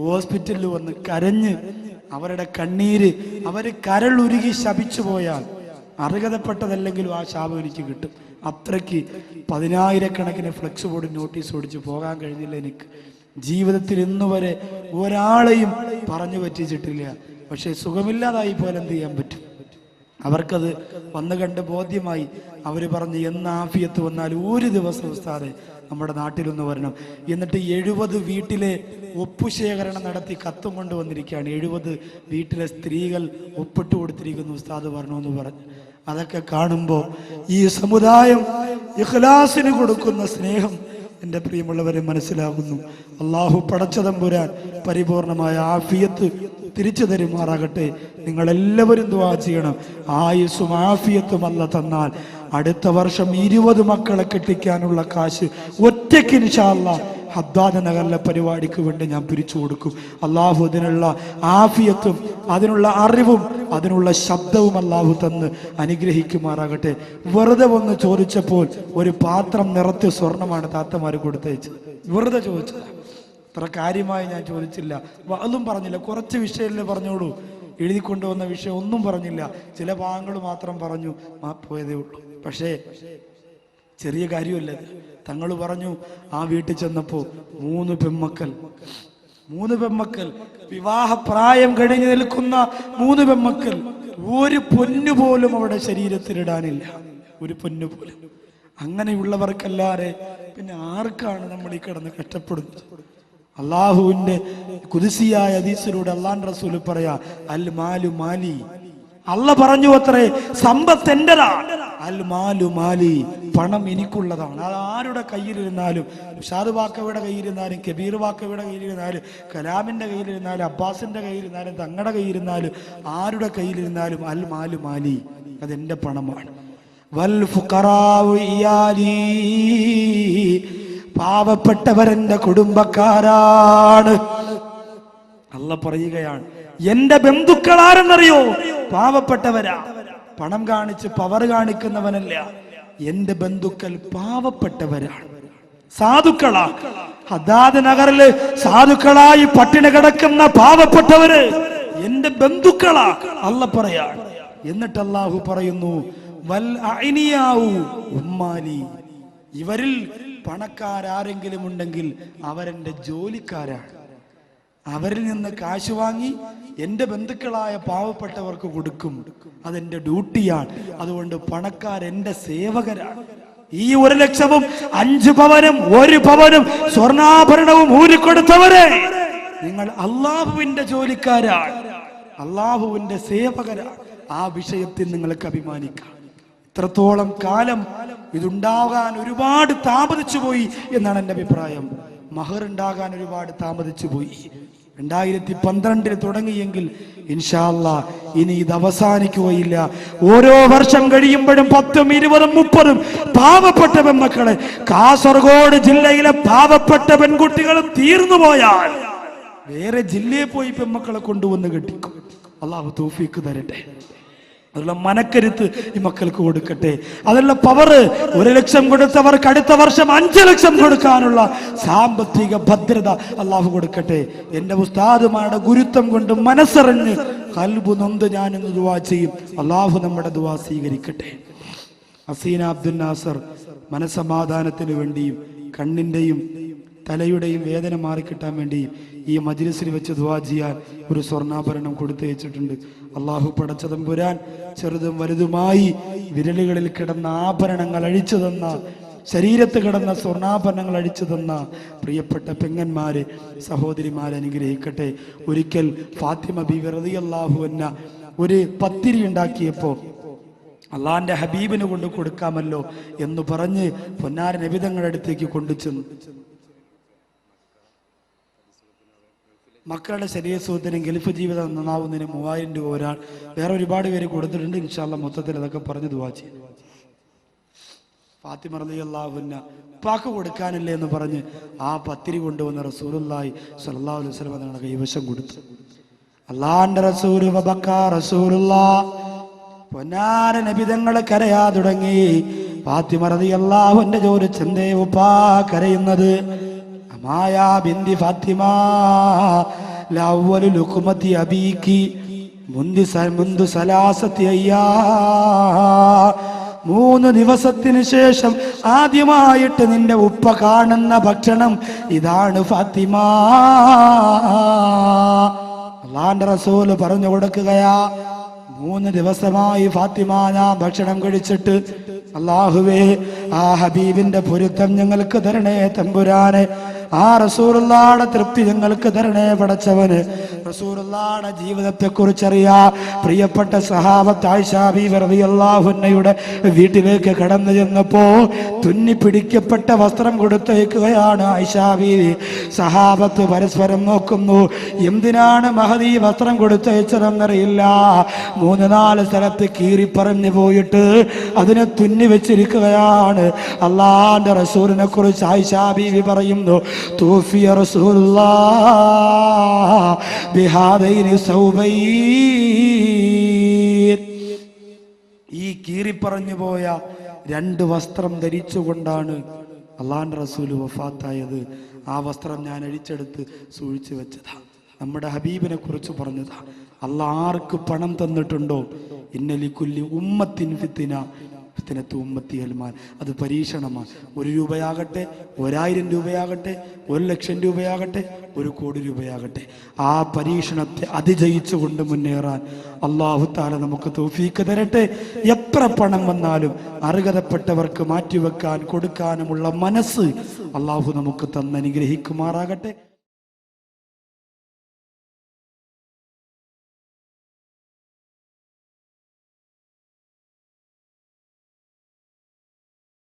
ഹോസ്പിറ്റലിൽ വന്ന് കരഞ്ഞ് അവരുടെ കണ്ണീര്, അവർ കരളുരുകി ശപിച്ചു പോയാൽ അർഹതപ്പെട്ടതല്ലെങ്കിലും ആ ശാപം എനിക്ക് കിട്ടും. അത്രയ്ക്ക് 10,000-കണക്കിന് ഫ്ലെക്സ് ബോർഡ് നോട്ടീസ് ഓടിച്ച് പോകാൻ കഴിഞ്ഞില്ല എനിക്ക്. ജീവിതത്തിൽ ഇന്നുവരെ ഒരാളെയും പറഞ്ഞു പറ്റിച്ചിട്ടില്ല. പക്ഷെ സുഖമില്ലാതായി പോലെ എന്ത് ചെയ്യാൻ പറ്റും? അവർക്കത് വന്നു കണ്ട് ബോധ്യമായി. അവർ പറഞ്ഞ് എന്ന് ആഫിയത്ത് വന്നാൽ ഒരു ദിവസം ഉസ്താദെ നമ്മുടെ നാട്ടിലൊന്ന് വരണം. എന്നിട്ട് 70 വീട്ടിലെ ഒപ്പുശേഖരണം നടത്തി കത്തും കൊണ്ടുവന്നിരിക്കുകയാണ്. 70 വീട്ടിലെ സ്ത്രീകൾ ഒപ്പിട്ട് കൊടുത്തിരിക്കുന്നു, ഉസ്താദ് വരണമെന്ന് പറഞ്ഞു. അതൊക്കെ കാണുമ്പോൾ ഈ സമുദായം ഇഖ്ലാസിന് കൊടുക്കുന്ന സ്നേഹം എൻ്റെ പ്രിയമുള്ളവരെ മനസ്സിലാകുന്നു. അള്ളാഹു പടച്ചതമ്പുരാൻ പരിപൂർണമായ ആഫിയത്ത് തിരിച്ചു തരുമാറാകട്ടെ. നിങ്ങളെല്ലാവരും ദുആ ചെയ്യണം. ആയുസ്സും ആഫിയത്തും അല്ല തന്നാൽ അടുത്ത വർഷം 20 മക്കളെ കെട്ടിക്കാനുള്ള കാശ് ഒറ്റയ്ക്ക് ഇൻഷാ അല്ലാഹ് ഹദ്ദാദ് നഗറിലെ പരിപാടിക്ക് വേണ്ടി ഞാൻ പിരിച്ചു കൊടുക്കും. അള്ളാഹു അതിനുള്ള ആഫിയത്തും അതിനുള്ള അറിവും അതിനുള്ള ശബ്ദവും അള്ളാഹു തന്ന് അനുഗ്രഹിക്കുമാറാകട്ടെ. വെറുതെ ഒന്ന് ചോദിച്ചപ്പോൾ ഒരു പാത്രം നിറച്ച് സ്വർണമാണ് താത്തമാർ കൊടുത്തയച്ചത്. വെറുതെ ചോദിച്ചത്, അത്ര കാര്യമായി ഞാൻ ചോദിച്ചില്ല, അതും പറഞ്ഞില്ല. കുറച്ച് വിഷയമല്ലേ പറഞ്ഞോളൂ, എഴുതി കൊണ്ടുവന്ന വിഷയം ഒന്നും പറഞ്ഞില്ല. ചില ഭാഗങ്ങൾ മാത്രം പറഞ്ഞു, പോയതേ ഉള്ളൂ. പക്ഷേ ചെറിയ കാര്യമല്ല. തങ്ങൾ പറഞ്ഞു, ആ വീട്ടിൽ ചെന്നപ്പോ 3 പെമ്മക്കൾ, വിവാഹപ്രായം കഴിഞ്ഞു നിൽക്കുന്ന 3 പെമ്മക്കൾ, ഒരു പൊന്നു പോലും അവിടെ ശരീരത്തിലിടാനില്ല, ഒരു പൊന്നു പോലും. അങ്ങനെയുള്ളവർക്കല്ലാതെ പിന്നെ ആർക്കാണ് നമ്മൾ ഈ കിടന്ന് കഷ്ടപ്പെടുന്നത്? അള്ളാഹുവിന്റെ ഖുദ്സിയായ ഹദീസിലൂടെ അള്ളാഹു റസൂൽ പറയാ, അൽ മാലു മാലി. അല്ല പറഞ്ഞു അത്രേ, സമ്പത്ത് എന്റേതാണ്. അൽ മാലു മാലി, പണം എനിക്കുള്ളതാണ്. അത് ആരുടെ കയ്യിലിരുന്നാലും, ഷാദ് വാക്കയുടെ കയ്യിലിരുന്നാലും, കബീർ വാക്കയുടെ കയ്യിലിരുന്നാലും, കലാമിന്റെ കയ്യിലിരുന്നാലും, അബ്ബാസിന്റെ കയ്യിലിരുന്നാലും, തങ്ങളുടെ കയ്യിലിരുന്നാലും, ആരുടെ കയ്യിലിരുന്നാലും അൽ മാലു മാലി, അതെന്റെ പണമാണ്. വൽ ഫുഖറാഉ ഇയാലി, പാവപ്പെട്ടവരെന്റെ കുടുംബക്കാരാണ്. അല്ല പറയുകയാണ്, എന്റെ ബന്ധുക്കൾ ആരെന്നറിയോ? പാവപ്പെട്ടവരാ. പണം കാണിച്ച് പവർ കാണിക്കുന്നവനല്ല. എന്റെ ബന്ധുക്കൾ പാവപ്പെട്ടവരാണ്, സാധുക്കളാ. ഹദ്ദാദ് നഗറില് സാധുക്കളായി പട്ടിണി കിടക്കുന്ന പാവപ്പെട്ടവര് എന്റെ ബന്ധുക്കളാ, അല്ല പറയാണ്. എന്നിട്ട് അല്ലാഹു പറയുന്നു, വൽ അഅ്നിയാഉ ഉമ്മാലി, ഇവരിൽ പണക്കാരെങ്കിലും ഉണ്ടെങ്കിൽ അവരെന്റെ ജോലിക്കാരാണ്. അവരിൽ നിന്ന് കാശ് വാങ്ങി എന്റെ ബന്ധുക്കളായ പാവപ്പെട്ടവർക്ക് കൊടുക്കും, അതെന്റെ ഡ്യൂട്ടിയാണ്. അതുകൊണ്ട് പണക്കാരെന്റെ സേവകരാണ്. ഈ 1 ലക്ഷവും 5 പവനും 1 പവനും സ്വർണ്ണാഭരണവും ഊരിക്കൊടുത്തവരെ, നിങ്ങൾ അള്ളാഹുവിന്റെ ജോലിക്കാരാണ്, അള്ളാഹുവിന്റെ സേവകരാണ്. ആ വിഷയത്തിൽ നിങ്ങൾക്ക് അഭിമാനിക്കാം. ഇത്രത്തോളം കാലം ഇതുണ്ടാകാൻ ഒരുപാട് താമസിച്ചു പോയി എന്നാണ് എൻ്റെ അഭിപ്രായം. മഹർ ഉണ്ടാകാൻ ഒരുപാട് താമസിച്ചു പോയി. 2012 തുടങ്ങിയെങ്കിൽ ഇൻഷാ അല്ലാഹ് ഇനി ഇത് അവസാനിക്കുകയില്ല. ഓരോ വർഷം കഴിയുമ്പോഴും 10ഉം 20ഉം 30ഉം പാവപ്പെട്ട പെൺമക്കളെ, കാസർഗോഡ് ജില്ലയിലെ പാവപ്പെട്ട പെൺകുട്ടികൾ തീർന്നു പോയാൽ വേറെ ജില്ലയിൽ പോയി പെൺമക്കളെ കൊണ്ടുവന്ന് കെട്ടിക്കും. അല്ലാഹു തൗഫീഖ് തരട്ടെ. അതിനുള്ള മനക്കരുത്ത് ഈ മക്കൾക്ക് കൊടുക്കട്ടെ. അതിനുള്ള പവർ 1 ലക്ഷം കൊടുത്തവർക്ക് അടുത്ത വർഷം 5 ലക്ഷം കൊടുക്കാനുള്ള സാമ്പത്തിക ഭദ്രത അള്ളാഹു കൊടുക്കട്ടെ. എന്റെ ഉസ്താദുമാരുടെ ഗുരുത്വം കൊണ്ട് മനസ്സറിഞ്ഞ് ഖൽബ് നൊന്ത് ഞാനിന്ന് ദുആ ചെയ്യും. അള്ളാഹു നമ്മുടെ ദുആ സ്വീകരിക്കട്ടെ. ഹസീന അബ്ദുൽ നാസർ മനസ്സമാധാനത്തിന് വേണ്ടിയും കണ്ണിന്റെയും തലയുടെയും വേദന മാറിക്കിട്ടാൻ വേണ്ടിയും ഈ മജ്ലിസിൽ വെച്ച് ദുആ ചെയ്യാൻ ഒരു സ്വർണ്ണാഭരണം കൊടുത്തയച്ചിട്ടുണ്ട്. അള്ളാഹു പടച്ച തമ്പുരാൻ ചെറുതും വലുതുമായി വിരലുകളിൽ കിടന്ന ആഭരണങ്ങൾ അഴിച്ചു തന്ന, ശരീരത്ത് കിടന്ന സ്വർണ്ണാഭരണങ്ങൾ അഴിച്ചു തന്ന പ്രിയപ്പെട്ട പെങ്ങന്മാരെ, സഹോദരിമാരെ അനുഗ്രഹിക്കട്ടെ. ഒരിക്കൽ ഫാത്തിമ ബീവി റളിയല്ലാഹു അൻഹ ഒരു പത്തിരി ഉണ്ടാക്കിയപ്പോൾ അള്ളാന്റെ ഹബീബിന് കൊണ്ട് കൊടുക്കാമല്ലോ എന്ന് പറഞ്ഞ് പൊന്നാര നബിതങ്ങളുടെ അടുത്തേക്ക് കൊണ്ടുചെന്നു. മക്കളുടെ ശരീരസുഖത്തിനും ഗൾഫ് ജീവിതം നന്നാവുന്നതിന് 3000 രൂപ ഒരാൾ, വേറെ ഒരുപാട് പേര് കൊടുത്തിട്ടുണ്ട്. ഇൻഷാ അല്ലാഹ് മൊത്തത്തിൽ അതൊക്കെ പറഞ്ഞ് ദുആ ചെയ്യും. ഫാത്തിമ റളിയല്ലാഹു അൻഹ ഉപ്പാക്ക് കൊടുക്കാനില്ലേ എന്ന് പറഞ്ഞ് ആ പത്തിരി കൊണ്ടുവന്ന റസൂലുള്ളാഹി സ്വല്ലല്ലാഹു അലൈഹി വസല്ലം തങ്ങളുടെ കൈവശം കൊടുത്തു. അള്ളാന്റെ റസൂൽ റസൂലുള്ളാഹ് പൊന്നാര നബിതങ്ങളെ കരയാ തുടങ്ങി. ഫാത്തിമ റളിയല്ലാഹു അൻഹ ചോദിച്ചു, എന്തേ ഉപ്പാ കരയുന്നത്? അമായാ ബിന്തി ഫാത്തിമ ലഅവ്വലു ലുഖ്മതി അബീകി മുൻദു സലാസതി അയ്യാ, 3 ദിവസത്തിന് ശേഷം ആദ്യമായിട്ട് നിന്റെ ഉപ്പ കാണുന്ന ഭക്ഷണം ഇതാണ് ഫാത്തിമ. അല്ലാഹുവിന്റെ റസൂൽ പറഞ്ഞു കൊടുക്കുകയാ, 3 ദിവസമായി ഫാത്തിമ ഞാൻ ഭക്ഷണം കഴിച്ചിട്ട്. അല്ലാഹുവേ, ആ ഹബീബിന്റെ പൊരുത്തം ഞങ്ങൾക്ക് തരണേ തമ്പുരാനെ. ആ റസൂലുള്ളാഹിയുടെ തൃപ്തി ഞങ്ങൾക്ക് തരണേ പടച്ചവന്. റസൂലുള്ളാഹിയുടെ ജീവിതത്തെ കുറിച്ചറിയാ പ്രിയപ്പെട്ട സഹാബത്ത് ആയിഷ ബീവി റളിയല്ലാഹു അൻഹയുടെ വീട്ടിലേക്ക് കടന്നു ചെന്നപ്പോ തുന്നി പിടിക്കപ്പെട്ട വസ്ത്രം കൊടുത്തയക്കുകയാണ് ആയിഷ ബീവി. സഹാബത്ത് പരസ്പരം നോക്കുന്നു, എന്തിനാണ് മഹദി വസ്ത്രം കൊടുത്തയച്ചതെന്നറിയില്ല. 3-4 സ്ഥലത്ത് കീറി പറഞ്ഞു പോയിട്ട് അതിനെ തുന്നി വെച്ചിരിക്കുകയാണ്. അള്ളാന്റെ റസൂലിനെ കുറിച്ച് ആയിഷ ബീവി പറയുന്നു, തൂഫിയ റസൂലുള്ളാഹ് ബിഹാദൈനി സൗബൈൻ. ഈ കീറിപ്പറഞ്ഞു പോയ 2 വസ്ത്രം ധരിച്ചുകൊണ്ടാണ് അള്ളാന്റെ റസൂൽ വഫാത്തായത്. ആ വസ്ത്രം ഞാൻ അഴിച്ചെടുത്ത് സൂക്ഷിച്ചു വെച്ചതാ. നമ്മുടെ ഹബീബിനെ കുറിച്ച് പറഞ്ഞതാ. അള്ളാഹ് ആർക്ക് പണം തന്നിട്ടുണ്ടോ, ഇന്നലിക്കുല്ലി ഉമ്മത്തിൻ ഫിത്ന ഫിത്നത്തു ഉമ്മത്തി അൽമാൽ, അത് പരീക്ഷണമാണ്. 1 രൂപയാകട്ടെ, 1000 രൂപയാകട്ടെ, 1 ലക്ഷം രൂപയാകട്ടെ, 1 കോടി രൂപയാകട്ടെ, ആ പരീക്ഷണത്തെ അതിജയിച്ചുകൊണ്ട് മുന്നേറാൻ അല്ലാഹു തആല നമുക്ക് തൗഫീഖ് തരട്ടെ. എത്ര പണം വന്നാലും അർഹതപ്പെട്ടവർക്ക് മാറ്റിവെക്കാൻ കൊടുക്കാനുമുള്ള മനസ്സ് അല്ലാഹു നമുക്ക് തന്നനുഗ്രഹിക്കുമാറാകട്ടെ.